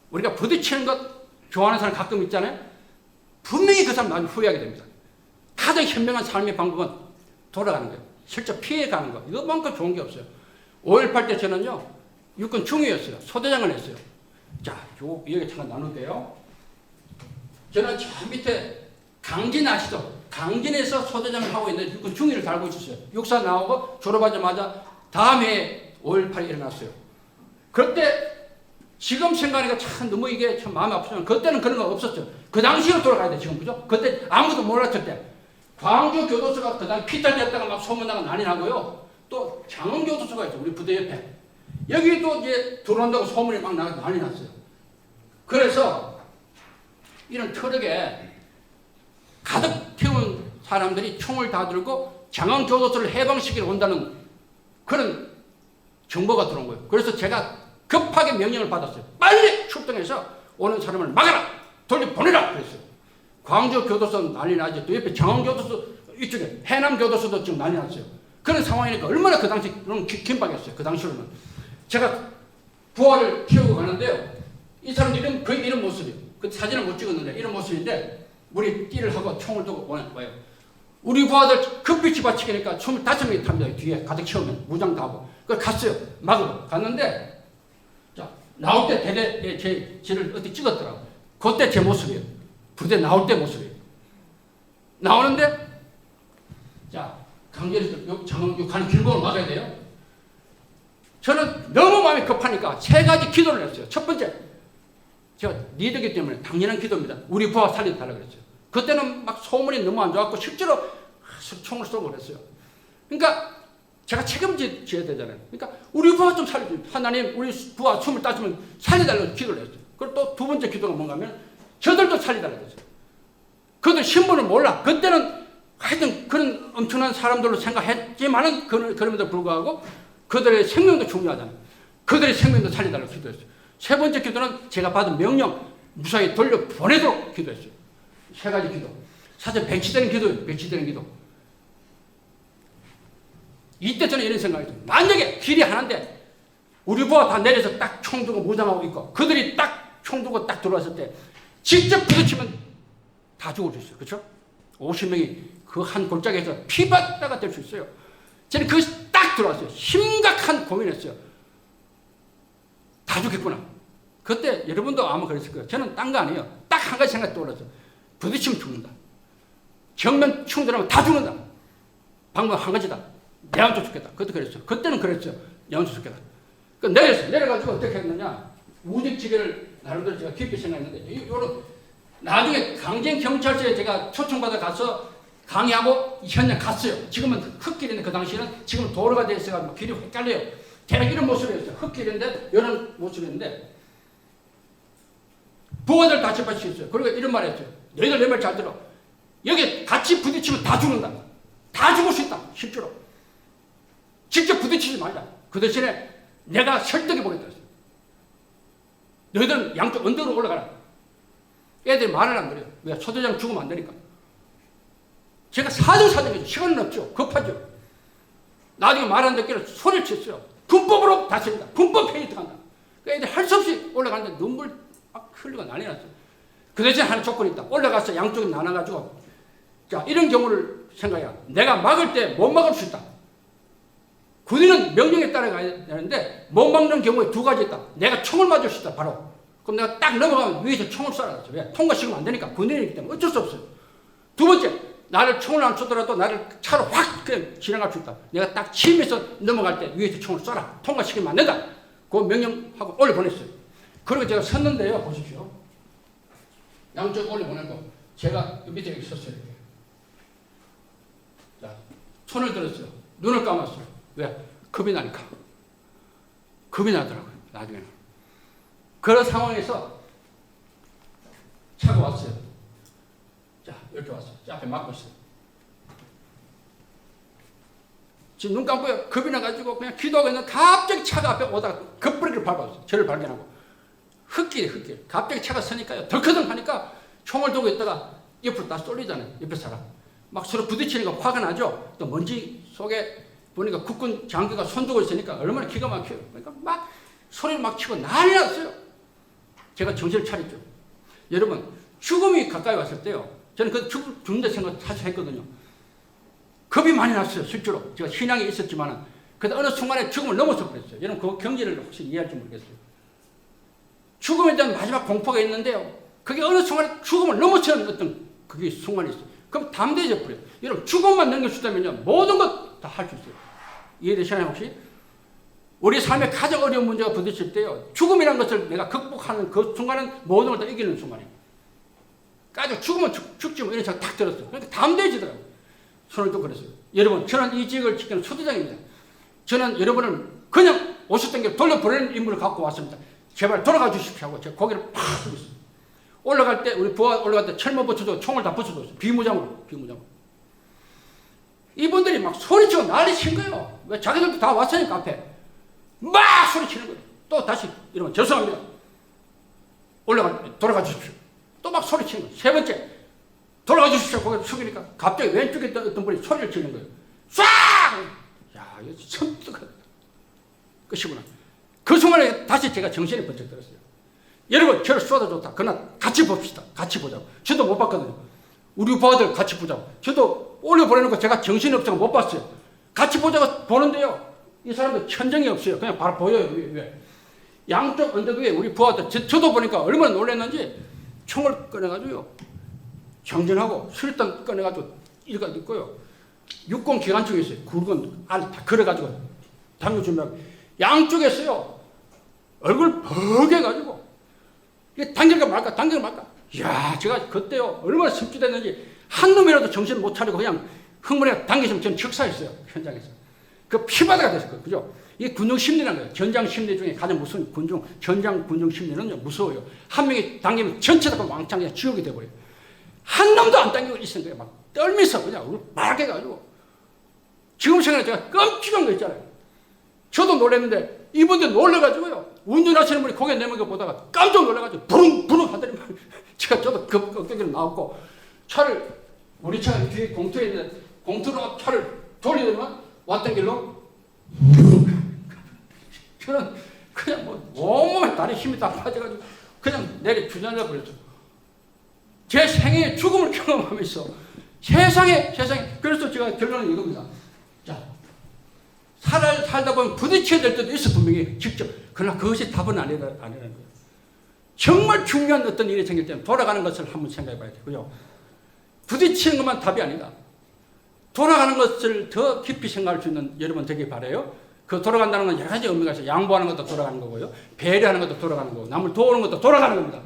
우리가 부딪히는 것 좋아하는 사람 가끔 있잖아요. 분명히 그 사람 나중에 후회하게 됩니다. 가장 현명한 삶의 방법은 돌아가는 거예요. 실제 피해가는 거. 이것만큼 좋은 게 없어요. 5.18 때 저는요, 육군 중위였어요. 소대장을 했어요. 자, 이 얘기 잠깐 나눌게요. 저는 저 밑에 강진 아시죠? 강진에서 소대장을 하고 있는데 육군 중위를 달고 있었어요. 육사 나오고 졸업하자마자 다음 해에 5.18이 일어났어요. 그때 지금 생각하니까 참 너무 이게 참 마음이 아프지만 그때는 그런 거 없었죠. 그 당시로 돌아가야 돼 지금 그죠? 그때 아무도 몰랐을 때 광주 교도소가 그 당시 피탈됐다가 막 소문나가 난리 나고요. 또 장흥 교도소가 있죠. 우리 부대 옆에. 여기도 이제 들어온다고 소문이 막 나가 난리 났어요. 그래서 이런 트럭에 가득 태운 사람들이 총을 다 들고 장흥 교도소를 해방시키러 온다는 그런 정보가 들어온 거예요. 그래서 제가 급하게 명령을 받았어요. 빨리 출동해서 오는 사람을 막아라! 돌려보내라! 그랬어요. 광주 교도소 난리 나죠. 또 옆에 장흥 교도소 이쪽에 해남 교도소도 지금 난리 났어요. 그런 상황이니까 얼마나 그 당시 긴박했어요. 그 당시로는. 제가 부하를 키우고 가는데요. 이 사람들은 거의 이런 모습이에요. 그 사진을 못 찍었는데 이런 모습인데 우리 띠를 하고 총을 두고 와요. 우리 부하들 급히 집어치기니까 25명이 탑니다. 뒤에 가득 채우면 무장 다 하고. 그걸 갔어요. 막으러 갔는데 자 나올 때 대대 제를 어디 찍었더라고. 그때 제 모습이에요. 부대 나올 때 모습이에요. 나오는데 자 강제로 장흥 가는 길목을 막아야 돼요. 저는 너무 마음이 급하니까 3가지 기도를 했어요. 첫 번째 제가 리더기 때문에 당연한 기도입니다. 우리 부하 살려달라고 그랬어요. 그때는 막 소문이 너무 안 좋았고 실제로 총을 쏘고 그랬어요. 그러니까 제가 책임져야 되잖아요. 그러니까 우리 부하 좀 살려줘. 하나님 우리 부하 숨을 따주면 살려달라고 기도를 했어요. 그리고 또 두 번째 기도가 뭔가 하면 저들도 살려달라고 했어요. 그들 신분을 몰라. 그때는 하여튼 그런 엄청난 사람들로 생각했지만은 그럼에도 불구하고 그들의 생명도 중요하잖아요. 그들의 생명도 살려달라고 기도했어요. 세 번째 기도는 제가 받은 명령 무사히 돌려보내도록 기도했어요. 세 가지 기도. 사실 배치되는 기도예요. 배치되는 기도. 이때 저는 이런 생각이 들어요. 만약에 길이 하나인데 우리 부하 다 내려서 딱 총 들고 무장하고 있고 그들이 딱 총 들고 딱 들어왔을 때 직접 부딪히면 다 죽을 수 있어요. 그렇죠? 50명이 그 한 골짜기에서 피바다가 될 수 있어요. 저는 그것이 딱 들어왔어요. 심각한 고민했어요. 다 죽겠구나. 그때 여러분도 아마 그랬을 거예요. 저는 딴 거 아니에요. 딱 한 가지 생각이 떠올랐어요. 부딪히면 죽는다. 정면 충돌하면 다 죽는다. 방법 한 가지다. 내 혼자 죽겠다. 그것도 그랬어요. 그때는 그랬죠. 내 혼자 죽겠다. 그 내렸어요. 내려가지고 어떻게 했느냐. 우직지게를 나름대로 제가 깊이 생각했는데, 요런, 나중에 강진경찰서에 제가 초청받아 가서 강의하고 현장 갔어요. 지금은 흙길인데 그 당시에는 지금은 도로가 돼 있어가지고 길이 헷갈려요. 대략 이런 모습이었어요. 흙길인데 이런 모습이었는데 부하들 다 집어치웠어요. 그리고 이런 말 했어요. 너희들 내 말 잘 들어. 여기 같이 부딪히면 다 죽는다. 다 죽을 수 있다. 실제로. 직접 부딪히지 말자. 그 대신에 내가 설득해 보겠다 했어요. 너희들은 양쪽 언덕으로 올라가라. 애들이 말을 안 그래요. 왜? 소대장 죽으면 안 되니까. 제가 사정사정해서 시간은 없죠. 급하죠. 나중에 말 안 듣기를 소리를 쳤어요. 군법으로 다스린다. 군법 회의 들어간다. 그러니까 애들이 할 수 없이 올라가는데 눈물 막 흘리고 난리 났어요. 그 대신 하나 조건이 있다. 올라가서 양쪽이 나눠가지고 자 이런 경우를 생각해야 내가 막을 때 못 막을 수 있다. 군인은 명령에 따라가야 되는데 못 막는 경우에 두 가지 있다. 내가 총을 맞을 수 있다. 바로. 그럼 내가 딱 넘어가면 위에서 총을 쏴라. 왜? 통과시키면 안 되니까. 군인이기 때문에 어쩔 수 없어요. 두 번째, 나를 총을 안 쏘더라도 나를 차로 확 그냥 지나갈 수 있다. 내가 딱 치면서 넘어갈 때 위에서 총을 쏴라. 통과시키면 안 된다. 그 명령하고 올려보냈어요. 그리고 제가 섰는데요. 보십시오. 양쪽 올려보내고 제가 밑에 여기 섰어요. 이렇게. 자, 손을 들었어요. 눈을 감았어요. 왜? 겁이 나니까. 겁이 나더라고요. 나중에는. 그런 상황에서 차가 왔어요. 자, 이렇게 왔어요. 저 앞에 막고 있어요. 지금 눈 감고요. 겁이 나가지고 그냥 기도하고 있는데 갑자기 차가 앞에 오다가 급브레이크를 밟았어요. 저를 발견하고. 흙길. 갑자기 차가 서니까요. 덜커덩 하니까 총을 들고 있다가 옆으로 다 쏠리잖아요. 옆에 사람. 막 서로 부딪히니까 화가 나죠. 또 먼지 속에 보니까 국군 장교가 손들고 있으니까 얼마나 기가 막혀요. 그러니까 막 소리를 막 치고 난리 났어요. 제가 정신을 차렸죠. 여러분, 죽음이 가까이 왔을 때요. 저는 그 죽는다 생각 사실 했거든요. 겁이 많이 났어요. 실제로. 제가 신앙이 있었지만은. 그래서 어느 순간에 죽음을 넘어서 버렸어요. 여러분, 그 경지를 혹시 이해할지 모르겠어요. 죽음에 대한 마지막 공포가 있는데요. 그게 어느 순간에 죽음을 넘어서는 어떤 그게 순간이 있어요. 그럼 담대해져 버려요. 여러분, 죽음만 넘길 수 있다면요. 모든 것 다 할 수 있어요. 이해되시나요, 혹시? 우리 삶에 가장 어려운 문제가 부딪힐 때요. 죽음이라는 것을 내가 극복하는 그 순간은 모든 걸 다 이기는 순간이에요. 까지 죽으면 죽지 뭐 이런 생각 딱 들었어요. 그러니까 담대해지더라고요. 손을 또 그랬어요. 여러분, 저는 이 지역을 지키는 소대장입니다. 저는 여러분을 그냥 오셨던 길 돌려보내는 임무를 갖고 왔습니다. 제발 돌아가 주십시오 하고 제가 고개를 팍 들고 있어요. 올라갈 때, 우리 부하 올라갈 때 철모 붙여도 총을 다 붙여줬어요. 비무장으로. 이분들이 막 소리치고 난리 친 거예요. 왜? 자기들도 다 왔으니까 앞에. 막 소리치는 거예요. 또 다시 이러면 죄송합니다. 돌아가 주십시오. 또 막 소리치는 거예요. 세 번째, 돌아가 주십시오. 고개를 숙이니까 갑자기 왼쪽에 어떤 분이 소리를 치는 거예요. 쏴! 야, 이거 섬뜩하다. 끝이구나. 그 순간에 다시 제가 정신이 번쩍 들었어요. 여러분, 저를 쏘다 좋다. 그러나 같이 봅시다. 같이 보자고. 저도 못 봤거든요. 우리 부하들 같이 보자고. 저도 올려보내는 거 제가 정신이 없어서 못 봤어요. 같이 보자고 보는데요. 이 사람들 천정이 없어요. 그냥 바로 보여요. 왜? 양쪽 언덕 위에 우리 부하들, 저도 보니까 얼마나 놀랐는지 총을 꺼내가지고요. 정진하고 수류탄 꺼내가지고 이렇게 있고요. 육공 기관총이 있어요. 굵은 알 다 걸어가지고 당겨 준비하고. 양쪽에서요. 얼굴 벅해가지고 이게 당길까 말까. 이야, 제가 그때요, 얼마나 습기됐는지 한 놈이라도 정신 못 차리고 그냥 흥분해 당기시면 저는 즉사했어요, 현장에서. 그 피바다가 됐을 거예요. 그죠? 이게 군중 심리라는 거예요. 전장 심리 중에 가장 무서운 전장 군중 심리는요, 무서워요. 한 명이 당기면 전체 다 왕창 그냥 지옥이 돼버려요. 한 놈도 안 당기고 있는 거예요. 막 떨면서 그냥 말게 해가지고. 지금 생각에 제가 끔찍한 거 있잖아요. 저도 놀랐는데 이분들 놀래가지고요. 운전하시는 분이 고개 내밀고 보다가 깜짝 놀라가지고 부릉부릉 하더니만 저도 급격하게 나왔고 차를 우리 차가 뒤에 공터에 있는데 공터로 차를 돌리더니만 왔던 길로 저는 그냥 뭐 온몸에 다리 힘이 다 빠져가지고 그냥 내리 주저앉아 버렸죠. 제 생애의 죽음을 경험하면서 세상에 그래서 제가 결론은 이겁니다. 자, 살다 보면 부딪혀야 될 때도 있어 분명히 직접. 그러나 그것이 답은 아니라는 거예요. 정말 중요한 어떤 일이 생길 때는 돌아가는 것을 한번 생각해 봐야 돼요. 그죠? 부딪히는 것만 답이 아니다. 돌아가는 것을 더 깊이 생각할 수 있는 여러분 되길 바라요. 그 돌아간다는 건 여러 가지 의미가 있어요. 양보하는 것도 돌아가는 거고요. 배려하는 것도 돌아가는 거고, 남을 도우는 것도 돌아가는 겁니다.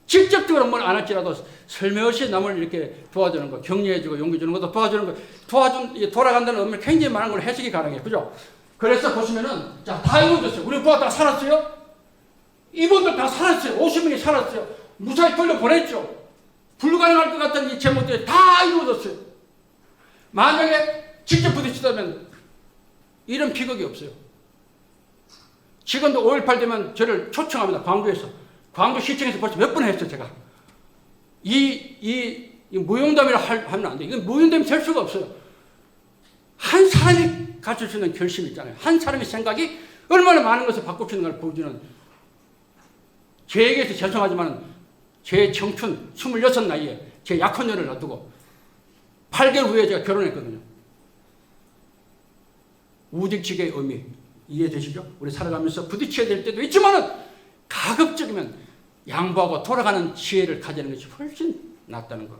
직접적으로 뭘 안 할지라도 설명없이 남을 이렇게 도와주는 거, 격려해주고 용기 주는 것도 도와주는 거, 돌아간다는 의미는 굉장히 많은 걸 해석이 가능해요. 그죠? 그래서 보시면은, 자, 다 이루어졌어요. 우리 부하 다 살았어요? 이분들 다 살았어요. 50명이 살았어요. 무사히 돌려보냈죠. 불가능할 것 같은 이 제목들이 다 이루어졌어요. 만약에 직접 부딪히다면 이런 비극이 없어요. 지금도 5.18 되면 저를 초청합니다. 광주에서. 광주시청에서 벌써 몇 번 했어요, 제가. 이 무용담이라 하면 안 돼. 이건 무용담이 될 수가 없어요. 한 사람이 가질 수 있는 결심이 있잖아요. 한 사람의 생각이 얼마나 많은 것을 바꿀 수 있는 걸 보여주는. 제에게서 죄송하지만 제 청춘 26 나이에 제 약혼녀를 놔두고 8개월 후에 제가 결혼했거든요. 우직직의 의미 이해되시죠? 우리 살아가면서 부딪혀야 될 때도 있지만은 가급적이면 양보하고 돌아가는 지혜를 가지는 것이 훨씬 낫다는 거.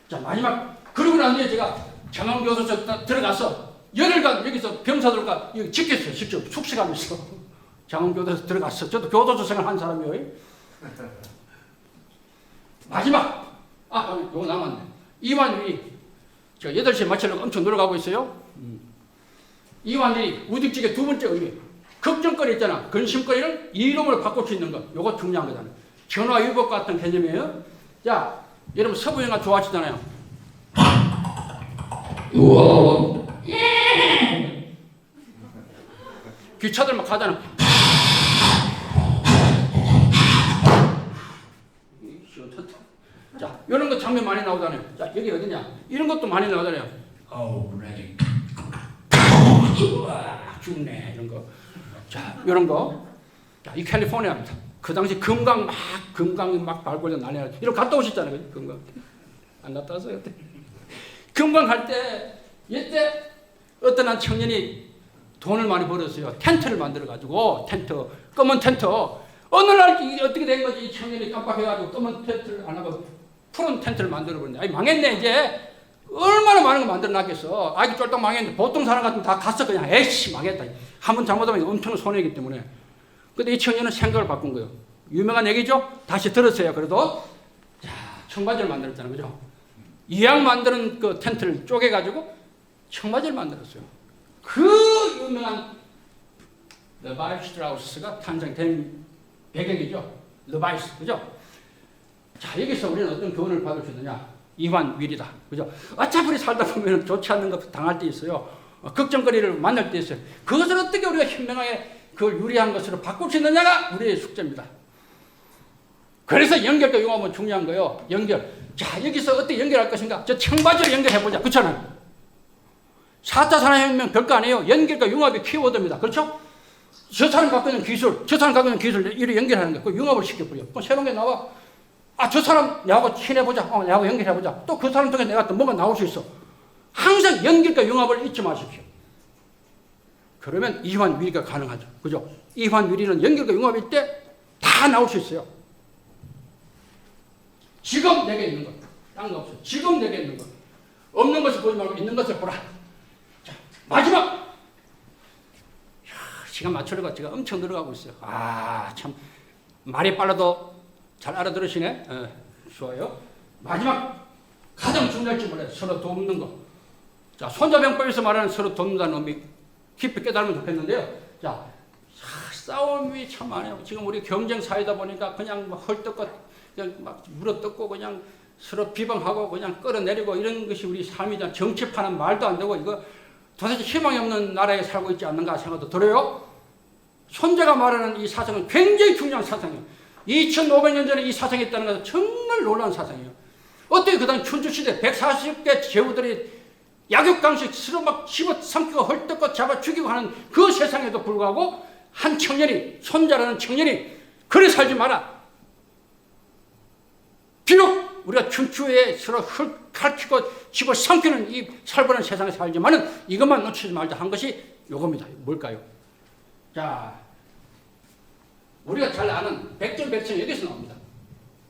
자, 마지막. 그러고 난 뒤에 제가 장암교도소 들어가서 열흘간 여기서 병사들과 여기 지켰어요. 직접 숙식하면서. 장암교도소 들어갔어. 저도 교도소 생활 한 사람이에요. 마지막. 요거 남았네. 이완일이 저 8시에 마치려고 엄청 노력하고 있어요. 이완일이 우직직의 두 번째 의미. 걱정거리 있잖아. 근심거리를 이름으로 바꿀 수 있는 것. 요거 중요한 거잖아요. 전화위복 같은 개념이에요. 자, 여러분 서부 영화 좋아하시잖아요. 우와. 기차들 막 가잖아. 자, 이런 거 장면 많이 나오잖아요. 자, 여기 어디냐? 이런 것도 많이 나오잖아요. ready. 죽네. 이런 거. 자, 이런 거. 자, 이 캘리포니아입니다. 그 당시 금강이 막 발굴려 난리나. 이런 갔다 오셨잖아요. 금강. 안 갔다 왔어요, 그때. 금강 갈 때, 이때 어떤 한 청년이 돈을 많이 벌었어요. 텐트를 만들어가지고, 검은 텐트. 어느 날 어떻게 된 거지? 이 청년이 깜빡해가지고 검은 텐트를 안 하고 푸른 텐트를 만들어버렸네. 아니, 망했네, 이제. 얼마나 많은 거 만들어 놨겠어. 아기 쫄딱 망했는데 보통 사람 같으면 다 갔어. 그냥 에이씨 망했다. 한번 잘못하면 엄청난 손해이기 때문에. 근데 이 청년은 생각을 바꾼 거예요. 유명한 얘기죠? 다시 들었어요. 그래도 자, 청바지를 만들었잖아요. 그죠? 이왕 만드는 그 텐트를 쪼개가지고 청바지를 만들었어요. 그 유명한 레바이 스트라우스가 탄생된 배경이죠. 레바이스. 그죠? 자, 여기서 우리는 어떤 교훈을 받을 수 있느냐? 이완윌이다. 그죠? 어차피 우리 살다 보면 좋지 않는 것 당할 때 있어요. 걱정거리를 만날 때 있어요. 그것을 어떻게 우리가 현명하게 그걸 유리한 것으로 바꿀 수 있느냐가 우리의 숙제입니다. 그래서 연결과 융합은 중요한 거예요. 연결. 자, 여기서 어떻게 연결할 것인가? 저 청바지를 연결해보자. 그렇잖아요. 4차 산업혁명 별거 아니에요. 연결과 융합이 키워드입니다. 그렇죠? 저 사람 갖고 있는 기술, 저 사람 갖고 있는 기술, 이를 연결하는 거예요. 그 융합을 시켜버려. 그럼 새로운 게 나와. 저 사람 내하고 친해보자. 내하고 연결해보자. 또 그 사람 통해 내가 또 뭔가 나올 수 있어. 항상 연결과 융합을 잊지 마십시오. 그러면 이환위리가 가능하죠. 그죠? 이환위리는 연결과 융합일 때 다 나올 수 있어요. 지금 내게 있는 것. 딴 거 없어요. 지금 내게 있는 것. 없는 것을 보지 말고 있는 것을 보라. 자, 마지막! 시간 맞추려고 제가 엄청 들어가고 있어요. 참. 말이 빨라도 잘 알아들으시네. 좋아요. 마지막 가장 중요할지 몰라요. 서로 돕는 거. 자, 손자병법에서 말하는 서로 돕는다는 의미 깊이 깨달으면 좋겠는데요. 자, 싸움이 참 많아요. 지금 우리 경쟁 사회다 보니까 그냥 막 헐떡거 그냥 막 물어뜯고 그냥 서로 비방하고 그냥 끌어내리고 이런 것이 우리 삶이잖아. 정치판은 말도 안 되고 이거 도대체 희망이 없는 나라에 살고 있지 않는가 생각도 들어요. 손자가 말하는 이 사상은 굉장히 중요한 사상이에요. 2500년 전에 이 사상이 있다는 것은 정말 놀라운 사상이에요. 어떻게 그 당시 춘추시대 140개 제후들이 약육강식 서로 막 집어삼키고 헐떡고 잡아 죽이고 하는 그 세상에도 불구하고 한 청년이, 손자라는 청년이 그래 살지 마라. 비록 우리가 춘추에 서로 칼키고 집어삼키는 이 살벌한 세상에 살지만은 이것만 놓치지 말자 한 것이 요겁니다. 뭘까요? 자, 우리가 잘 아는 백전백승이 여기서 나옵니다.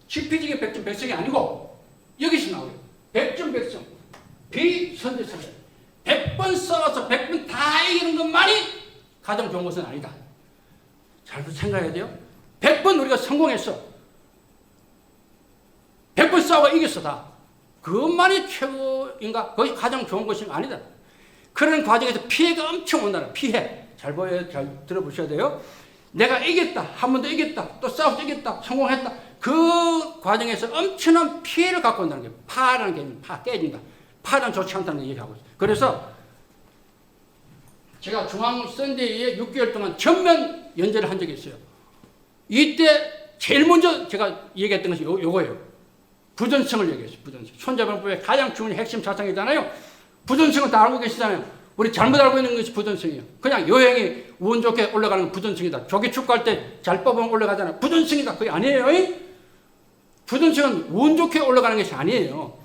지피지기 백전백승이 아니고 여기서 나와요. 백전백승, 비선제선제. 100번 싸워서 100번 다 이기는 것만이 가장 좋은 것은 아니다. 잘 생각해야 돼요. 100번 우리가 성공했어. 100번 싸워 이겼어 다. 그것만이 최고인가? 그것이 가장 좋은 것이 아니다. 그런 과정에서 피해가 엄청 온다는 피해. 잘 보여요. 잘 들어보셔야 돼요. 내가 이겼다. 한 번 더 이겼다. 또 싸워서 이겼다. 성공했다. 그 과정에서 엄청난 피해를 갖고 온다는 게 파라는 개념. 파 깨진다. 파는 좋지 않다는 얘기하고 있어요. 그래서 제가 중앙선대위에 6개월 동안 전면 연재를 한 적이 있어요. 이때 제일 먼저 제가 얘기했던 것이 요거예요. 부전성을 얘기했어요. 부전성. 손자병법의 가장 중요한 핵심 사상이잖아요. 부전성은 다 알고 계시잖아요. 우리 잘못 알고 있는 것이 부전성이에요. 그냥 여행이 운 좋게 올라가는 건 부전성이다. 조기 축구할 때 잘 뽑으면 올라가잖아요. 부전성이다. 그게 아니에요. 부전성은 운 좋게 올라가는 것이 아니에요.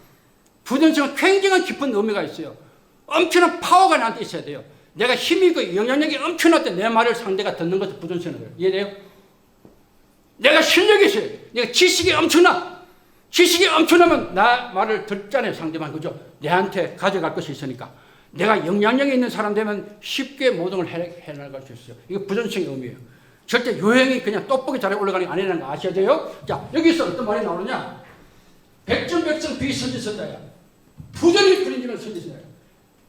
부전성은 굉장한 깊은 의미가 있어요. 엄청난 파워가 나한테 있어야 돼요. 내가 힘이 있고 영향력이 엄청날 때 내 말을 상대가 듣는 것도 부전성이에요. 이해돼요? 내가 실력이 있어요. 내가 지식이 엄청나. 지식이 엄청나면 나 말을 듣잖아요. 상대방. 그죠? 내한테 가져갈 것이 있으니까. 내가 영향력이 있는 사람 되면 쉽게 모든 걸 해나갈 수 있어요. 이게 부전성의 의미예요. 절대 요행이 그냥 떡볶이 자리에 올라가는 게 아니라는 거 아셔야 돼요? 자, 여기서 어떤 말이 나오느냐? 백전백승 비선지선자야. 부전이 그린지는 선지선자야.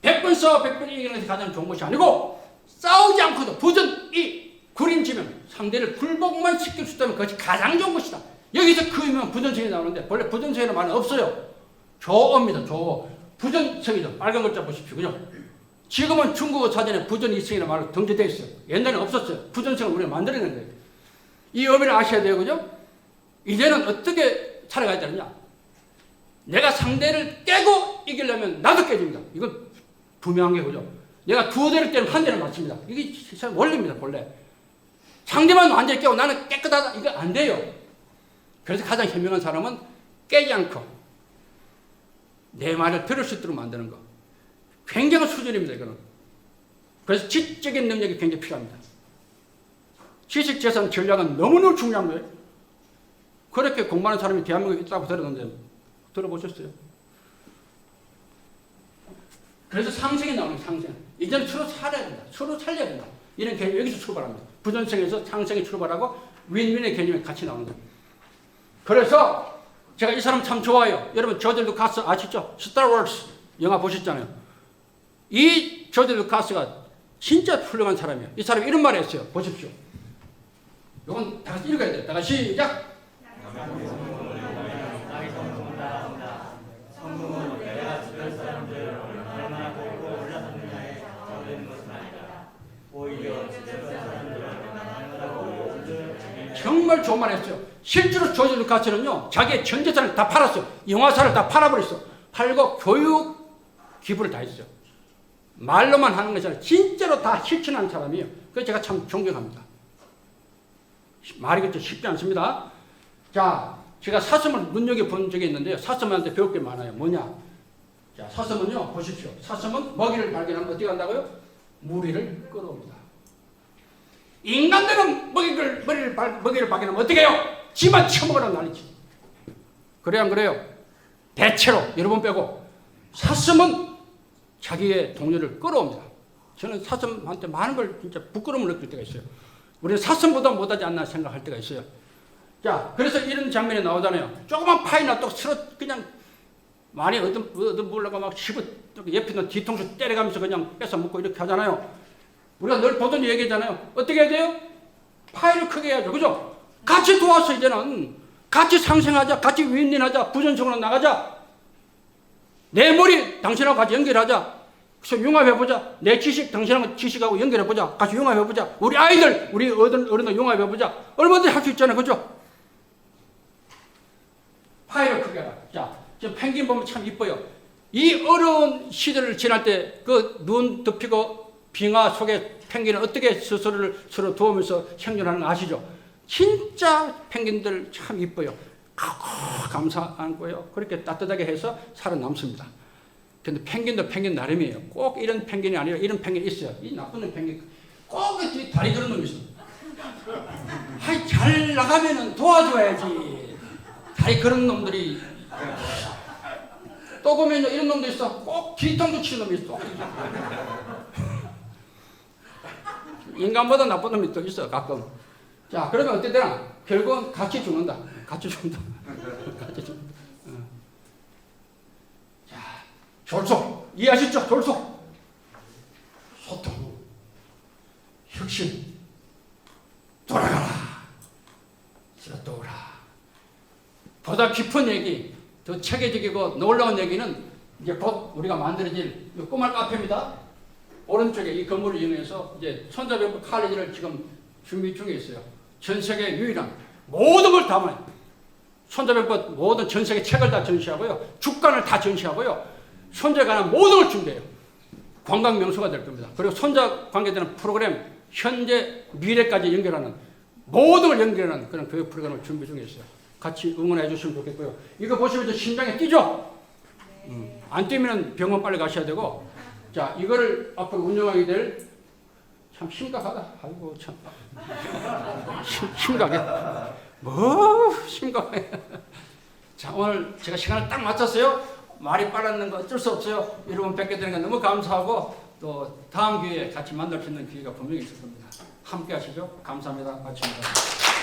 100번 싸워 100번 이기는 것이 가장 좋은 것이 아니고 싸우지 않고도 부전이 구린지면 상대를 굴복만 시킬 수 있다면 그것이 가장 좋은 것이다. 여기서 그 의미는 부전성이 나오는데 원래 부전성이라는 말은 없어요. 조어입니다. 조어. 부전성이죠. 빨간 글자 보십시오. 그죠? 지금은 중국어 사전에 부전이성이라는 말로 등재되어 있어요. 옛날에는 없었어요. 부전성을 우리가 만들어낸 거예요. 이 의미를 아셔야 돼요. 그죠? 이제는 어떻게 살아가야 되느냐? 내가 상대를 깨고 이기려면 나도 깨집니다. 이건 분명한 게 그죠? 내가 두 대를 때리면 한 대를 맞춥니다. 이게 세상 원리입니다. 원래. 상대만 완전히 깨고 나는 깨끗하다. 이거 안 돼요. 그래서 가장 현명한 사람은 깨지 않고 내 말을 들을 수 있도록 만드는 거. 굉장한 수준입니다. 이거는. 그래서 지적인 능력이 굉장히 필요합니다. 지식, 재산, 전략은 너무너무 중요한 거예요. 그렇게 공부하는 사람이 대한민국에 있다고 들었는데 들어보셨어요? 그래서 상생이 나오는 상생. 이제는 서로 살아야 된다. 서로 살려야 된다. 이런 개념이 여기서 출발합니다. 부전성에서 상생이 출발하고 윈윈의 개념이 같이 나오는 거예요. 그래서 제가 이 사람 참 좋아요. 여러분 조지 루카스 아시죠? 스타워즈 영화 보셨잖아요. 이 조지 루카스가 진짜 훌륭한 사람이에요. 이 사람이 이런 말을 했어요. 보십시오. 이건 다 같이 읽어야 돼요. 다 같이 시작. 정말 좋은 말 했어요. 실제로 조지 루카스는요, 자기의 전 재산을 다 팔았어요. 영화사를 다 팔아버렸어. 팔고 교육 기부를 다 했어요. 말로만 하는 것이 아니라 진짜로 다 실천하는 사람이에요. 그래서 제가 참 존경합니다. 말이 그렇게 쉽지 않습니다. 자, 제가 사슴을 눈여겨본 적이 있는데요. 사슴한테 배울 게 많아요. 뭐냐? 자, 사슴은요, 보십시오. 사슴은 먹이를 발견하면 어떻게 한다고요? 무리를 끌어옵니다. 인간들은 먹이를 발견하면 어떻게 해요? 지만 처먹으라고 난리지. 그래요, 안 그래요? 대체로, 여러분 빼고. 사슴은 자기의 동료를 끌어옵니다. 저는 사슴한테 많은 걸 진짜 부끄러움을 느낄 때가 있어요. 우리는 사슴보다 못하지 않나 생각할 때가 있어요. 자, 그래서 이런 장면이 나오잖아요. 조그만 파이나 또 서로 그냥 많이 얻어먹으려고 막 씹어, 옆에 있는 뒤통수 때려가면서 그냥 뺏어 먹고 이렇게 하잖아요. 우리가 늘 보던 얘기잖아요. 어떻게 해야 돼요? 파이를 크게 해야죠. 그죠? 같이 도와서 이제는 같이 상생하자, 같이 윈윈하자, 부전성으로 나가자. 내 머리 당신하고 같이 연결하자. 그래서 융합해보자. 내 지식 당신하고 지식하고 연결해보자. 같이 융합해보자. 우리 아이들, 우리 어른들 융합해보자. 얼마든지 할 수 있잖아요. 그죠? 파이를 크게 하라. 자, 지금 펭귄 보면 참 이뻐요. 이 어려운 시대를 지날 때 그 눈 덮이고 빙하 속에 펭귄은 어떻게 스스로를 서로 도우면서 생존하는 거 아시죠? 진짜 펭귄들 참 이뻐요. 감사한 거예요. 그렇게 따뜻하게 해서 살아남습니다. 근데 펭귄도 펭귄 나름이에요. 꼭 이런 펭귄이 아니라 이런 펭귄이 있어요. 이 나쁜 펭귄 꼭 다리 그런 놈이 있어. 하이 잘 나가면은 도와줘야지. 다리 그런 놈들이 또 보면 이런 놈도 있어. 꼭 뒤통수 치는 놈이 있어. 인간보다 나쁜 놈이 또 있어 가끔. 자, 그러면 어떻게 되나? 결국은 같이 죽는다. 같이 죽는다. 같이 죽는다. 자, 졸속 이해하시죠? 졸속, 소통, 혁신, 돌아가라, 들어오라. 보다 깊은 얘기, 더 체계적이고 놀라운 얘기는 이제 곧 우리가 만들어질 꼬말 카페입니다. 오른쪽에 이 건물을 이용해서 이제 손자병부 칼리지를 지금 준비 중에 있어요. 전 세계 유일한 모든 걸 담아요. 손자병부 모든 전 세계 책을 다 전시하고요. 주간을 다 전시하고요. 손자에 관한 모든 걸 준비해요. 관광 명소가 될 겁니다. 그리고 손자 관계되는 프로그램, 현재, 미래까지 연결하는 모든 걸 연결하는 그런 교육 프로그램을 준비 중에 있어요. 같이 응원해 주시면 좋겠고요. 이거 보시면 이제 심장에 뛰죠? 안 뛰면 병원 빨리 가셔야 되고, 자, 이거를 앞으로 운영하게 될 참 심각하다. 아이고, 참. 심각해. 뭐, 심각해. 자, 오늘 제가 시간을 딱 맞췄어요. 말이 빨랐는 거 어쩔 수 없어요. 여러분 뵙게 되는 건 너무 감사하고, 또 다음 기회에 같이 만날 수 있는 기회가 분명히 있을 겁니다. 함께 하시죠. 감사합니다. 마칩니다.